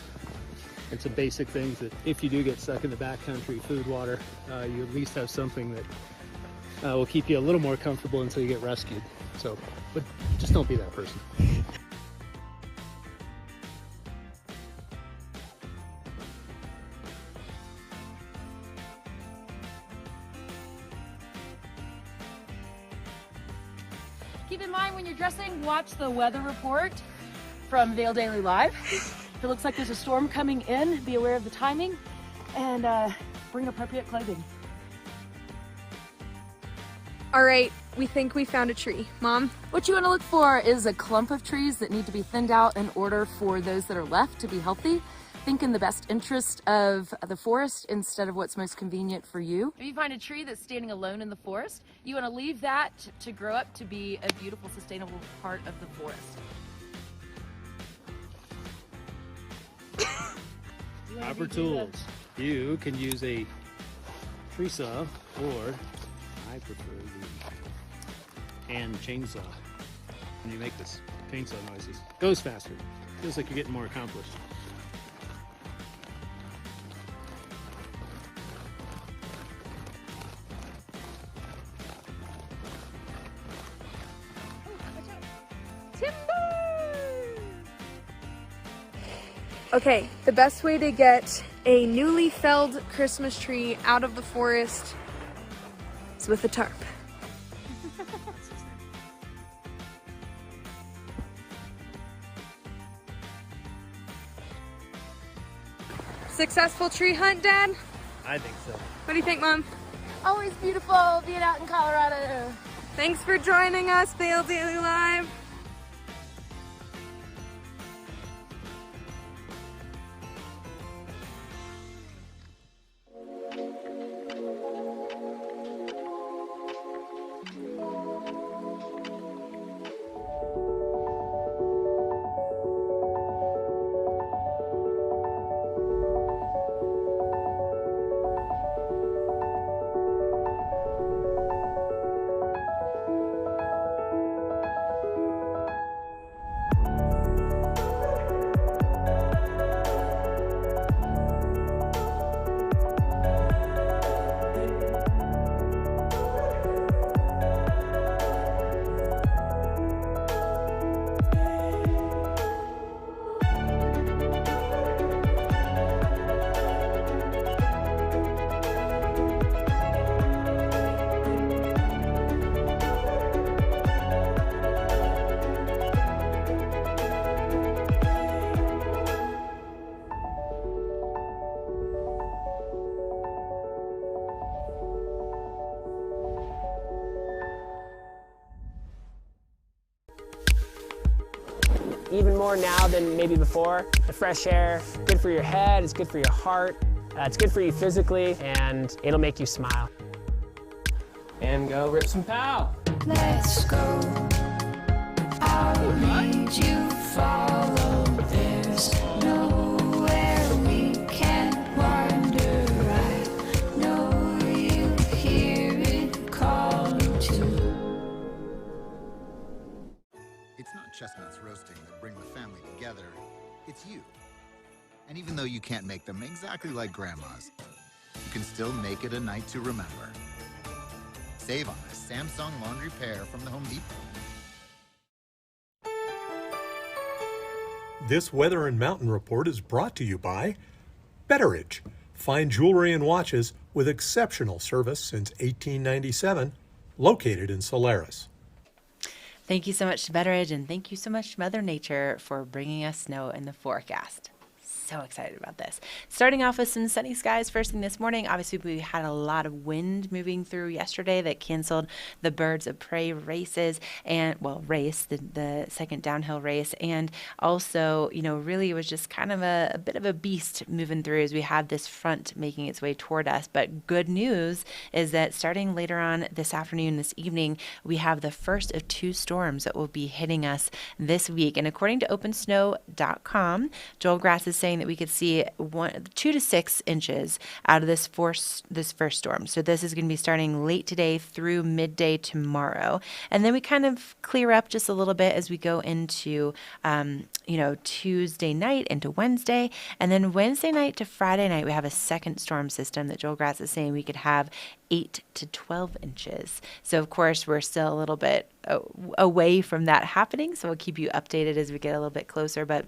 and some basic things that if you do get stuck in the backcountry, food, water, you at least have something that will keep you a little more comfortable until you get rescued. So, but just don't be that person. Keep in mind when you're dressing, watch the weather report from Vail Daily Live. If it looks like there's a storm coming in, be aware of the timing and bring appropriate clothing. All right, we think we found a tree. Mom? What you want to look for is a clump of trees that need to be thinned out in order for those that are left to be healthy. Think in the best interest of the forest instead of what's most convenient for you. If you find a tree that's standing alone in the forest, you want to leave that to grow up to be a beautiful, sustainable part of the forest. Proper tools. You can use a tree saw, or I prefer the hand chainsaw. When you make this chainsaw noises, it goes faster. Feels like you're getting more accomplished. Okay, the best way to get a newly felled Christmas tree out of the forest is with a tarp. Successful tree hunt, Dad? I think so. What do you think, Mom? Always beautiful being out in Colorado. Thanks for joining us, Vail Daily Live. Even more now than maybe before. The fresh air, good for your head, it's good for your heart, it's good for you physically, and it'll make you smile. And go rip some pow. Let's go. I'll lead you, follow. There's nowhere we can't wander. I know you hear it calling too. It's not chestnuts roasting that bring the family together, it's you. And even though you can't make them exactly like Grandma's, you can still make it a night to remember. Save on a Samsung laundry pair from the Home Depot. This Weather and Mountain Report is brought to you by Betteridge. Fine jewelry and watches with exceptional service since 1897, located in Solaris. Thank you so much to Betteridge, and thank you so much to Mother Nature for bringing us snow in the forecast. So excited about this. Starting off with some sunny skies first thing this morning. Obviously, we had a lot of wind moving through yesterday that canceled the Birds of Prey races and, the second downhill race. And also, really it was just kind of a bit of a beast moving through as we had this front making its way toward us. But good news is that starting later on this afternoon, this evening, we have the first of two storms that will be hitting us this week. And according to OpenSnow.com, Joel Grass is saying that we could see 2 to 6 inches out of this first storm. So this is going to be starting late today through midday tomorrow. And then we kind of clear up just a little bit as we go into, Tuesday night into Wednesday. And then Wednesday night to Friday night, we have a second storm system that Joel Gratz is saying we could have 8 to 12 inches. So, of course, we're still a little bit away from that happening. So we'll keep you updated as we get a little bit closer. But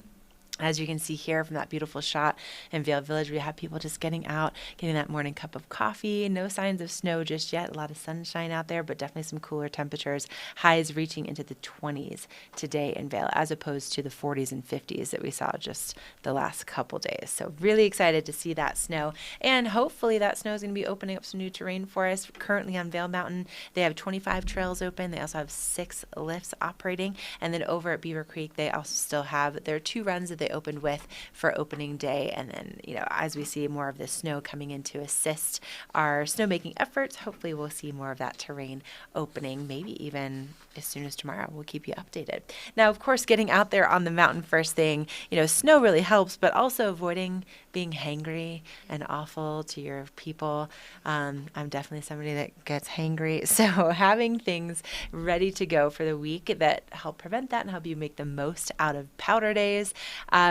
as you can see here from that beautiful shot in Vail Village, we have people just getting out, getting that morning cup of coffee. No signs of snow just yet. A lot of sunshine out there, but definitely some cooler temperatures. Highs reaching into the 20s today in Vail, as opposed to the 40s and 50s that we saw just the last couple days. So really excited to see that snow. And hopefully that snow is going to be opening up some new terrain for us. Currently on Vail Mountain, they have 25 trails open. They also have 6 lifts operating. And then over at Beaver Creek, they also still have their 2 runs that they opened with for opening day. And then, as we see more of the snow coming in to assist our snowmaking efforts, hopefully we'll see more of that terrain opening, maybe even as soon as tomorrow. We'll keep you updated. Now, of course, getting out there on the mountain first thing, snow really helps, but also avoiding being hangry and awful to your people. I'm definitely somebody that gets hangry. So having things ready to go for the week that help prevent that and help you make the most out of powder days.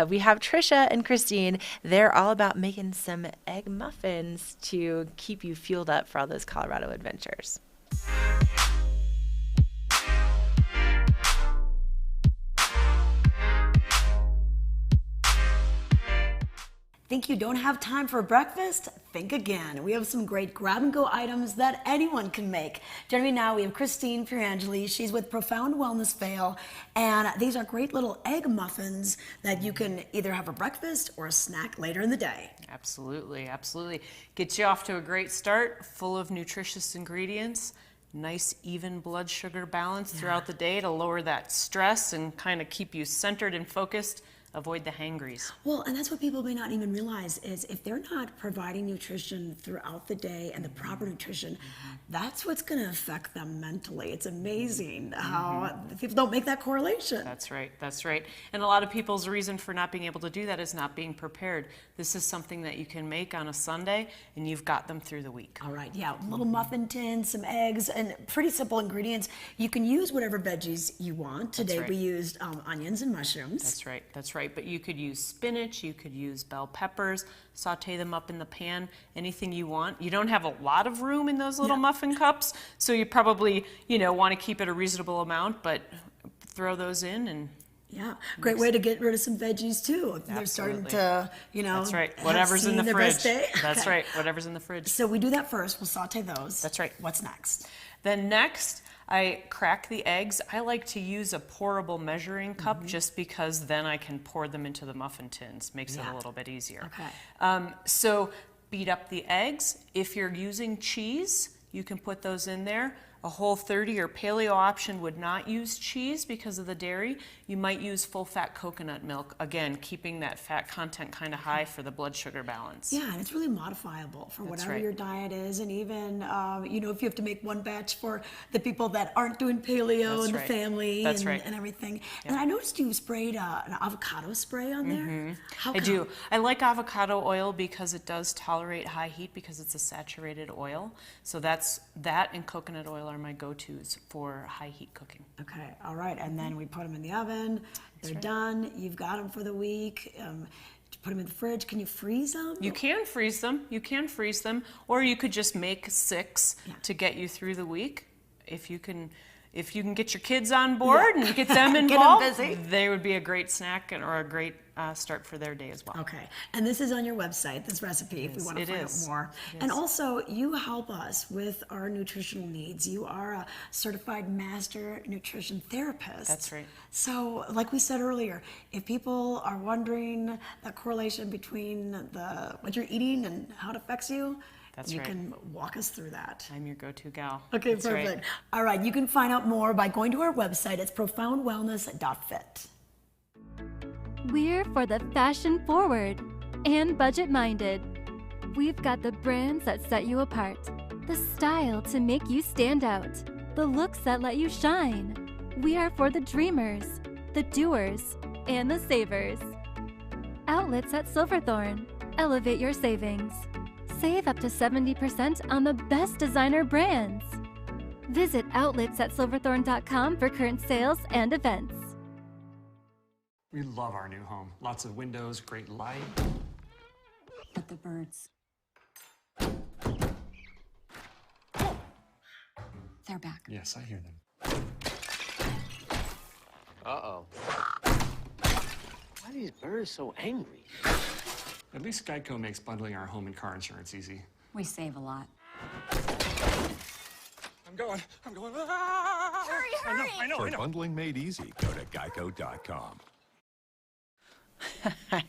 We have Trisha and Christine. They're all about making some egg muffins to keep you fueled up for all those Colorado adventures. Think you don't have time for breakfast? Think again. We have some great grab-and-go items that anyone can make. Joining me now, we have Christine Pierangeli. She's with Profound Wellness Vail, and these are great little egg muffins that you can either have for breakfast or a snack later in the day. Absolutely, absolutely. Get you off to a great start, full of nutritious ingredients, nice even blood sugar balance throughout the day to lower that stress and kind of keep you centered and focused. Avoid the hangries. Well, and that's what people may not even realize is if they're not providing nutrition throughout the day and the proper nutrition, that's what's going to affect them mentally. It's amazing how people don't make that correlation. That's right. That's right. And a lot of people's reason for not being able to do that is not being prepared. This is something that you can make on a Sunday and you've got them through the week. All right. Yeah. Little muffin tins, some eggs, and pretty simple ingredients. You can use whatever veggies you want. Today we used onions and mushrooms. That's right. That's right. But you could use spinach, you could use bell peppers, saute them up in the pan, anything you want. You don't have a lot of room in those little muffin cups, so you probably, want to keep it a reasonable amount, but throw those in and great way to get rid of some veggies too. They're starting to, That's right. Whatever's in the fridge. That's right. Whatever's in the fridge. So we do that first. We'll saute those. That's right. What's next? Then next, I crack the eggs. I like to use a pourable measuring cup just because then I can pour them into the muffin tins. Makes it a little bit easier. Okay. So beat up the eggs. If you're using cheese, you can put those in there. A Whole30 or paleo option would not use cheese because of the dairy. You might use full-fat coconut milk, again, keeping that fat content kind of high for the blood sugar balance. Yeah, and it's really modifiable for whatever your diet is, and even, if you have to make one batch for the people that aren't doing paleo and the family and everything. Yeah. And I noticed you sprayed an avocado spray on there. How come? I do. I like avocado oil because it does tolerate high heat because it's a saturated oil. So that and coconut oil are my go-tos for high heat cooking. Okay, all right, and then we put them in the oven. They're done. You've got them for the week. Put them in the fridge. Can you freeze them? You can freeze them. You can freeze them, or you could just make 6 to get you through the week. If you can get your kids on board and get them involved, get them busy. They would be a great snack or a great start for their day as well. Okay, and this is on your website, this recipe, if we want to find out more. And also, you help us with our nutritional needs. You are a certified master nutrition therapist. That's right. So, like we said earlier, if people are wondering that correlation between what you're eating and how it affects you, you can walk us through that. I'm your go-to gal. Okay, that's perfect. Right. All right, you can find out more by going to our website. It's profoundwellness.fit. We're for the fashion forward and budget minded. We've got the brands that set you apart, the style to make you stand out, the looks that let you shine. We are for the dreamers, the doers, and the savers. Outlets at Silverthorne. Elevate your savings. Save up to 70% on the best designer brands. Visit outletsatsilverthorne.com for current sales and events. We love our new home. Lots of windows, great light. But the birds. They're back. Yes, I hear them. Uh-oh. Why are these birds so angry? At least Geico makes bundling our home and car insurance easy. We save a lot. I'm going. Hurry, hurry! I know. For bundling made easy, go to geico.com. I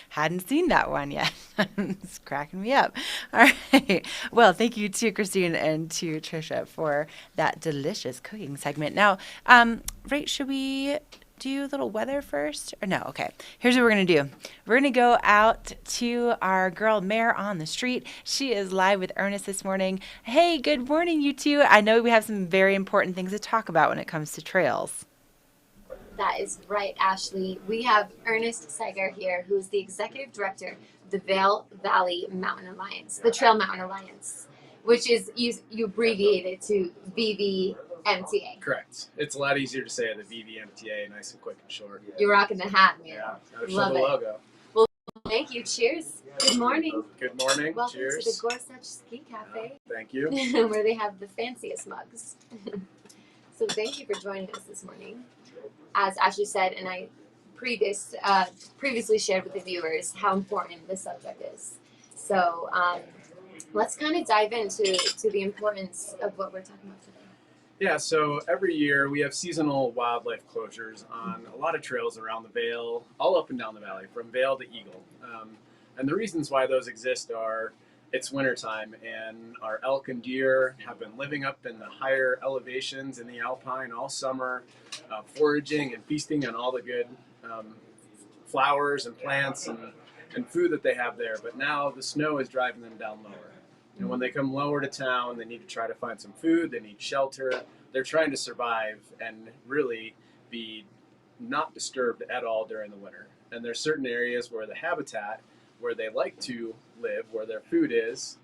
hadn't seen that one yet. It's cracking me up. All right. Well, thank you to Christine and to Trisha for that delicious cooking segment. Now, Rach, should we do a little weather first? Or no? Okay. Here's what we're going to do. We're going to go out to our girl Mare on the street. She is live with Ernest this morning. Hey, good morning, you two. I know we have some very important things to talk about when it comes to trails. That is right, Ashley. We have Ernest Seger here, who's the executive director of the Vail Valley Mountain Alliance, the Trail Mountain Alliance, which is, you abbreviate it to VVMTA. Correct. It's a lot easier to say the VVMTA, nice and quick and short. You're rocking the hat, man. Yeah, gotta show Love the it. logo. Well, thank you. Cheers. Good morning. Good morning. Welcome Cheers. to the Gorsuch Ski Cafe. Thank you. Where they have the fanciest mugs. So thank you for joining us this morning. As Ashley said, and I previously shared with the viewers how important this subject is. So let's kind of dive into the importance of what we're talking about today. Yeah, so every year we have seasonal wildlife closures on a lot of trails around the Vail, all up and down the valley, from Vail to Eagle. And the reasons why those exist are it's wintertime, and our elk and deer have been living up in the higher elevations in the alpine all summer, foraging and feasting on all the good flowers and plants and food that they have there. But now the snow is driving them down lower. And when they come lower to town, they need to try to find some food, they need shelter. They're trying to survive and really be not disturbed at all during the winter. And there's certain areas where the habitat, where they like to live, where their food is,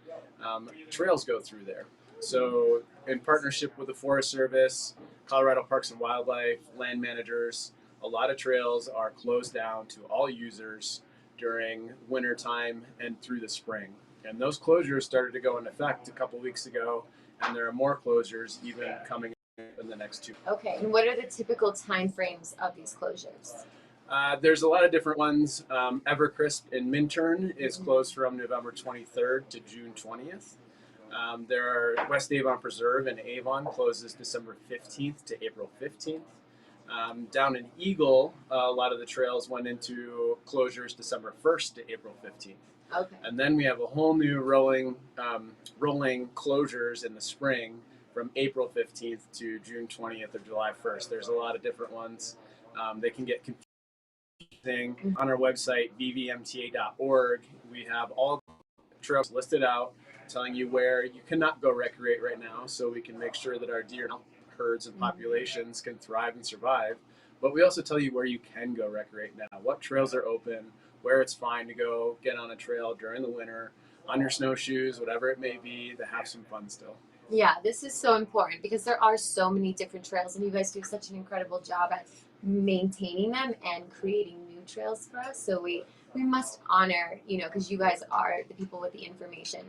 trails go through there. So in partnership with the Forest Service, Colorado Parks and Wildlife, land managers, a lot of trails are closed down to all users during winter time and through the spring. And those closures started to go into effect a couple weeks ago, and there are more closures even coming in the next 2 weeks. Okay, and what are the typical time frames of these closures? There's a lot of different ones. Evercrisp in Minturn is closed from November 23rd to June 20th. There are West Avon Preserve in Avon closes December 15th to April 15th. Down in Eagle, a lot of the trails went into closures December 1st to April 15th. Okay. And then we have a whole new rolling closures in the spring from April 15th to June 20th or July 1st. There's a lot of different ones. They can get confusing. On our website, vvmta.org, we have all trails listed out, telling you where you cannot go recreate right now, so we can make sure that our deer herds and populations can thrive and survive. But we also tell you where you can go recreate now, what trails are open, where it's fine to go get on a trail during the winter, on your snowshoes, whatever it may be, to have some fun still. Yeah, this is so important because there are so many different trails, and you guys do such an incredible job at maintaining them and creating new trails for us. So we must honor, because you guys are the people with the information.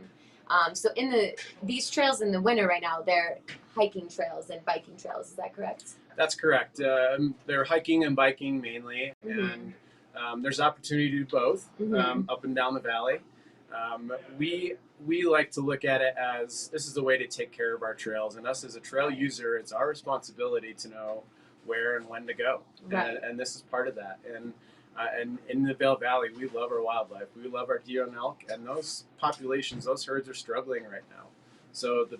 So in these trails in the winter right now, they're hiking trails and biking trails. Is that correct? That's correct. They're hiking and biking mainly, and there's opportunity to do both up and down the valley. We like to look at it as this is a way to take care of our trails, and us as a trail user, it's our responsibility to know where and when to go, Right. and this is part of that. And in the Vail Valley, we love our wildlife. We love our deer and elk, and those populations, those herds are struggling right now. So the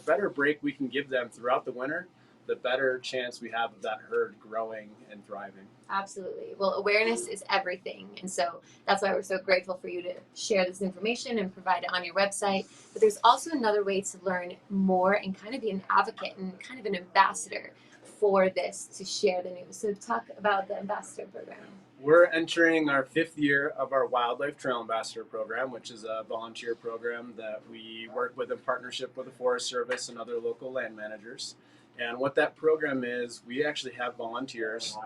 better break we can give them throughout the winter, the better chance we have of that herd growing and thriving. Absolutely. Well, awareness is everything. And so that's why we're so grateful for you to share this information and provide it on your website. But there's also another way to learn more and kind of be an advocate and kind of an ambassador for this, to share the news. So talk about the ambassador program. We're entering our 5th year of our Wildlife Trail Ambassador program, which is a volunteer program that we work with in partnership with the Forest Service and other local land managers. And what that program is, we actually have volunteers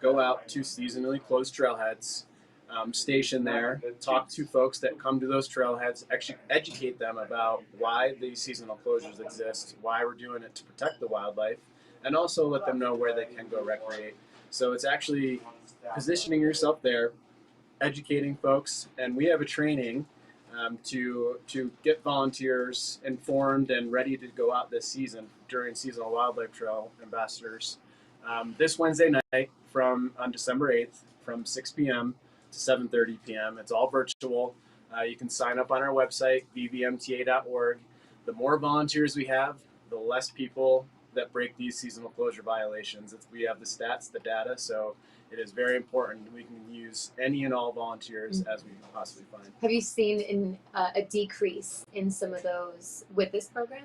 go out to seasonally closed trailheads, station there, talk to folks that come to those trailheads, actually educate them about why these seasonal closures exist, why we're doing it to protect the wildlife, and also let them know where they can go recreate. So it's actually positioning yourself there, educating folks, and we have a training to get volunteers informed and ready to go out this season during seasonal wildlife trail ambassadors. This Wednesday night on December 8th from 6 p.m. to 7:30 p.m. It's all virtual. You can sign up on our website, vvmta.org. The more volunteers we have, the less people that break these seasonal closure violations. We have the stats, the data, so it is very important. We can use any and all volunteers as we can possibly find. Have you seen a decrease in some of those with this program?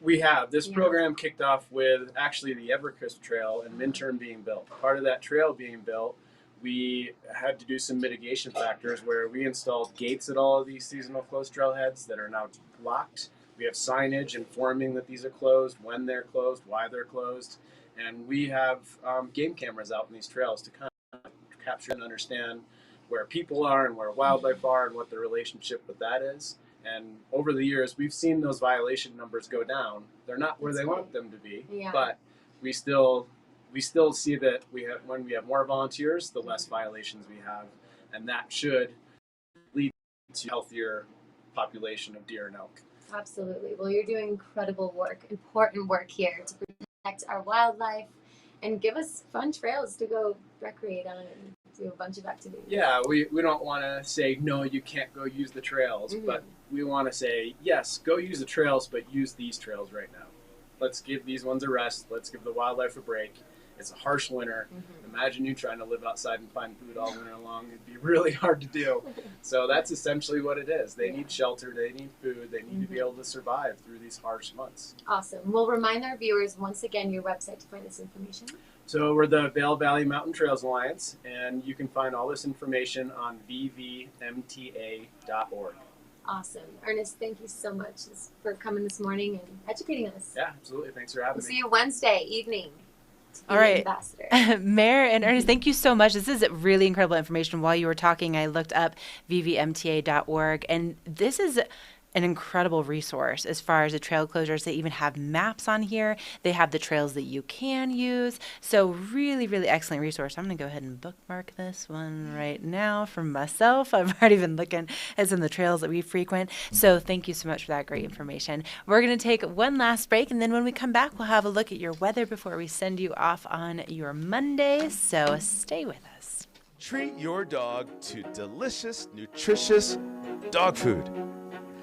We have. This program kicked off with actually the Evercrisp Trail and Minturn being built. Part of that trail being built, we had to do some mitigation factors where we installed gates at all of these seasonal closed trailheads that are now locked. We have signage informing that these are closed, when they're closed, why they're closed. And we have game cameras out in these trails to kind of capture and understand where people are and where wildlife are and what the relationship with that is. And over the years, we've seen those violation numbers go down. They're not where they want them to be, but we still see that when we have more volunteers, the less violations we have. And that should lead to a healthier population of deer and elk. Absolutely. Well, you're doing incredible work, important work here to protect our wildlife and give us fun trails to go recreate on and do a bunch of activities. Yeah, we don't want to say, no, you can't go use the trails, but we want to say, yes, go use the trails, but use these trails right now. Let's give these ones a rest. Let's give the wildlife a break. It's a harsh winter. Imagine you trying to live outside and find food all winter long. It'd be really hard to do. So that's essentially what it is. They need shelter, they need food, they need to be able to survive through these harsh months. Awesome. We'll remind our viewers once again your website to find this information. So we're the Vail Valley Mountain Trails Alliance, and you can find all this information on vvmta.org. Awesome. Ernest, thank you so much for coming this morning and educating us. Yeah, absolutely. Thanks for having me. See you Wednesday evening. All right. Mayor and Ernest, thank you so much. This is really incredible information. While you were talking, I looked up vvmta.org, and this is an incredible resource as far as the trail closures. They even have maps on here. They have the trails that you can use. So really, really excellent resource. I'm going to go ahead and bookmark this one right now for myself. I've already been looking at some of the trails that we frequent. So thank you so much for that great information. We're going to take one last break, and then when we come back, we'll have a look at your weather before we send you off on your Monday. So stay with us. Treat your dog to delicious, nutritious dog food.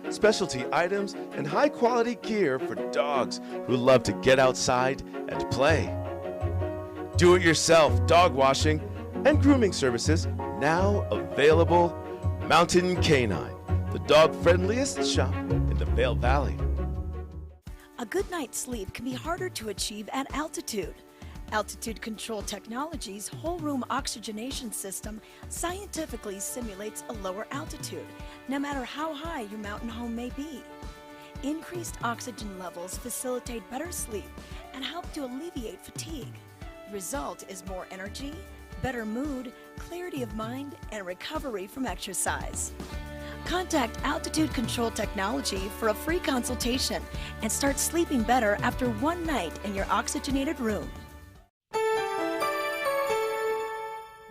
Specialty items and high-quality gear for dogs who love to get outside and play. Do-it-yourself dog washing and grooming services now available. Mountain Canine, the dog-friendliest shop in the Vail Valley. A good night's sleep can be harder to achieve at altitude. Altitude Control Technology's whole room oxygenation system scientifically simulates a lower altitude, no matter how high your mountain home may be. Increased oxygen levels facilitate better sleep and help to alleviate fatigue. The result is more energy, better mood, clarity of mind, and recovery from exercise. Contact Altitude Control Technology for a free consultation and start sleeping better after one night in your oxygenated room.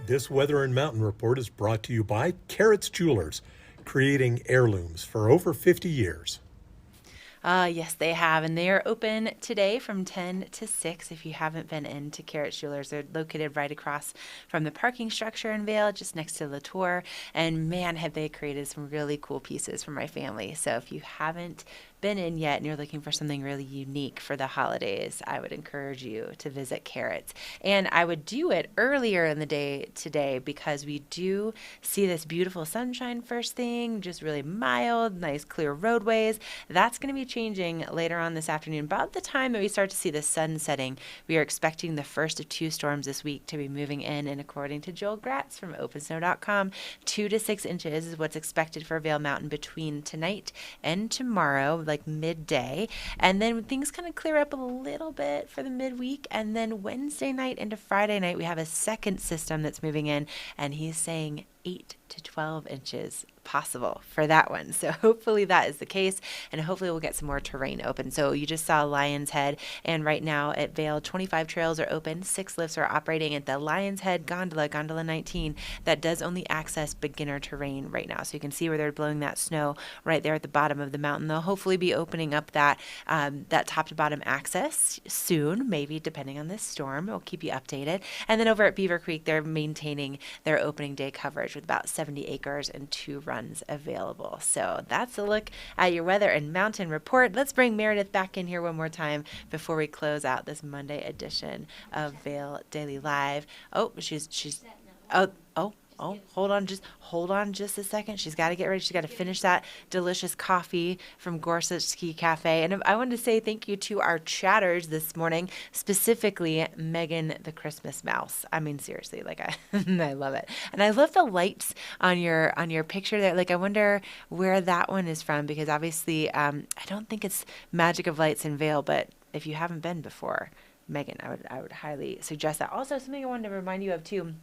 This Weather and Mountain Report is brought to you by Carrots Jewelers, creating heirlooms for over 50 years. Yes, they have, and they are open today from 10 to 6 if you haven't been into Carrots Jewelers. They're located right across from the parking structure in Vail, just next to Latour, and man, have they created some really cool pieces for my family. So if you haven't been been in yet and you're looking for something really unique for the holidays, I would encourage you to visit Carrots. And I would do it earlier in the day today because we do see this beautiful sunshine first thing, just really mild, nice clear roadways. That's going to be changing later on this afternoon. About the time that we start to see the sun setting, we are expecting the first of 2 storms this week to be moving in. And according to Joel Gratz from OpenSnow.com, 2 to 6 inches is what's expected for Vail Mountain between tonight and tomorrow, like midday. And then things kind of clear up a little bit for the midweek. And then Wednesday night into Friday night, we have a second system that's moving in, and he's saying 8 to 12 inches possible for that one. So hopefully that is the case, and hopefully we'll get some more terrain open. So you just saw Lion's Head, and right now at Vail, 25 trails are open, 6 lifts are operating at the Lion's Head Gondola, Gondola 19, that does only access beginner terrain right now. So you can see where they're blowing that snow right there at the bottom of the mountain. They'll hopefully be opening up that top to bottom access soon, maybe depending on this storm. We'll keep you updated. And then over at Beaver Creek, they're maintaining their opening day coverage with about 70 acres and 2 runs available. So that's a look at your weather and mountain report. Let's bring Meredith back in here one more time before we close out this Monday edition of Vail Daily Live. Oh, hold on just a second. She's got to get ready. She's got to finish that delicious coffee from Gorsuch Ski Cafe. And I wanted to say thank you to our chatters this morning, specifically Megan the Christmas Mouse. I mean, seriously, like I love it. And I love the lights on your picture there. Like, I wonder where that one is from, because obviously I don't think it's Magic of Lights in Vail, but if you haven't been before, Megan, I would highly suggest that. Also, something I wanted to remind you of too,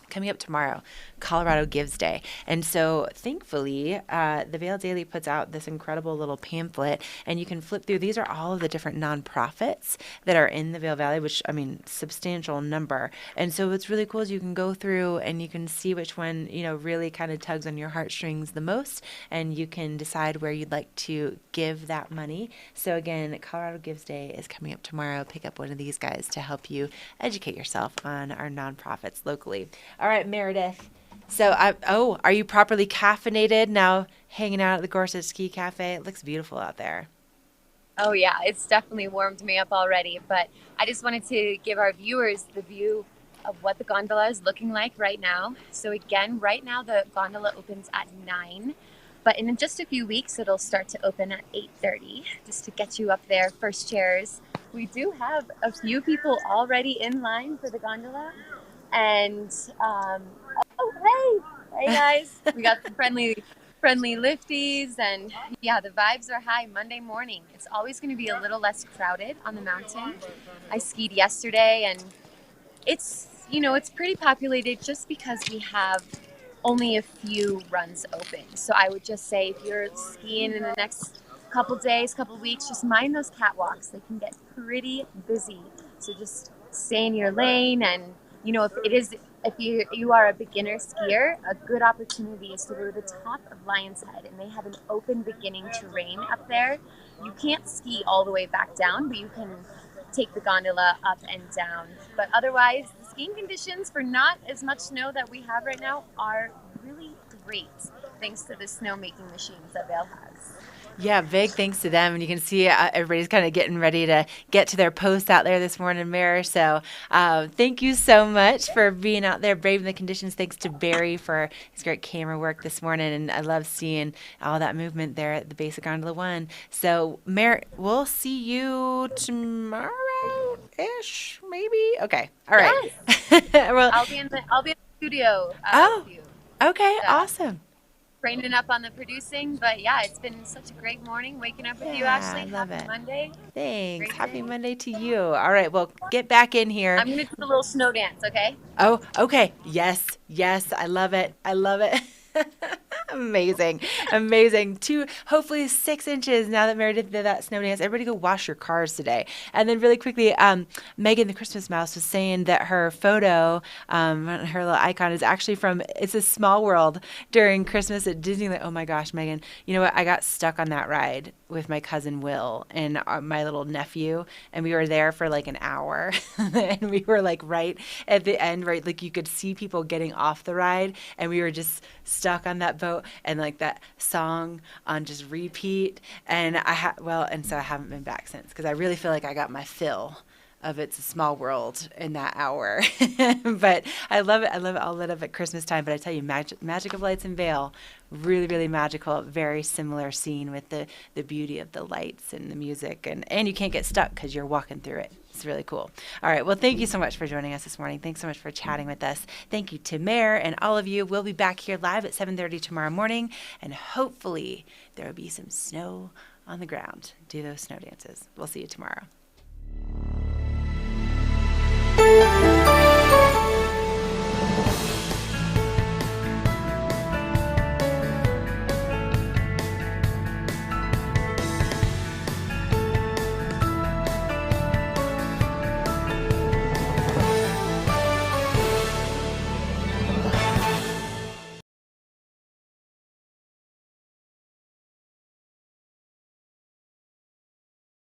coming up tomorrow, Colorado Gives Day. And so thankfully, the Vail Daily puts out this incredible little pamphlet, and you can flip through. These are all of the different nonprofits that are in the Vail Valley, which, I mean, substantial number. And so what's really cool is you can go through and you can see which one, really kind of tugs on your heartstrings the most, and you can decide where you'd like to give that money. So again, Colorado Gives Day is coming up tomorrow. Pick up one of these guys to help you educate yourself on our nonprofits locally. All right, Meredith. So, are you properly caffeinated now, hanging out at the Gorsuch Ski Cafe? It looks beautiful out there. Oh yeah, it's definitely warmed me up already. But I just wanted to give our viewers the view of what the gondola is looking like right now. So again, right now the gondola opens at 9, but in just a few weeks it'll start to open at 8:30, just to get you up there, first chairs. We do have a few people already in line for the gondola. And hey guys, we got the friendly lifties, and yeah, the vibes are high. Monday morning, it's always going to be a little less crowded on the mountain. I skied yesterday, and it's pretty populated just because we have only a few runs open. So I would just say, if you're skiing in the next couple days, couple weeks, just mind those catwalks. They can get pretty busy, so just stay in your lane. And if you are a beginner skier, a good opportunity is to go to the top of Lion's Head, and they have an open beginning terrain up there. You can't ski all the way back down, but you can take the gondola up and down. But otherwise, the skiing conditions for not as much snow that we have right now are really great, thanks to the snowmaking machines that Vail has. Yeah, big thanks to them. And you can see everybody's kind of getting ready to get to their posts out there this morning, Mare. So thank you so much for being out there, braving the conditions. Thanks to Barry for his great camera work this morning. And I love seeing all that movement there at the base of Gondola 1. So, Mare, we'll see you tomorrow-ish, maybe? Okay. All right. Yes. Well, I'll be in the studio. With you. Okay. Awesome. Training up on the producing, but yeah, it's been such a great morning waking up with you, Ashley. I love Happy it. Monday. Thanks. Happy Monday to you. All right, well, get back in here. I'm gonna do a little snow dance, okay? Oh, okay. Yes. I love it. Amazing. 2, hopefully 6 inches now that Meredith did that snow dance. Everybody go wash your cars today. And then really quickly, Megan the Christmas Mouse was saying that her photo, her little icon is actually from It's a Small World during Christmas at Disneyland. Oh my gosh, Megan, you know what? I got stuck on that ride with my cousin Will and my little nephew, and we were there for like an hour, and we were like right at the end, right, like you could see people getting off the ride, and we were just stuck on that boat, and like that song on just repeat, and so I haven't been back since, because I really feel like I got my fill of It's a Small World in that hour. But I love it. I love it all lit up at Christmas time. But I tell you, Magic of Lights in Vail, really, really magical. Very similar scene with the beauty of the lights and the music. And you can't get stuck because you're walking through it. It's really cool. All right. Well, thank you so much for joining us this morning. Thanks so much for chatting with us. Thank you to Mare and all of you. We'll be back here live at 7:30 tomorrow morning. And hopefully there will be some snow on the ground. Do those snow dances. We'll see you tomorrow.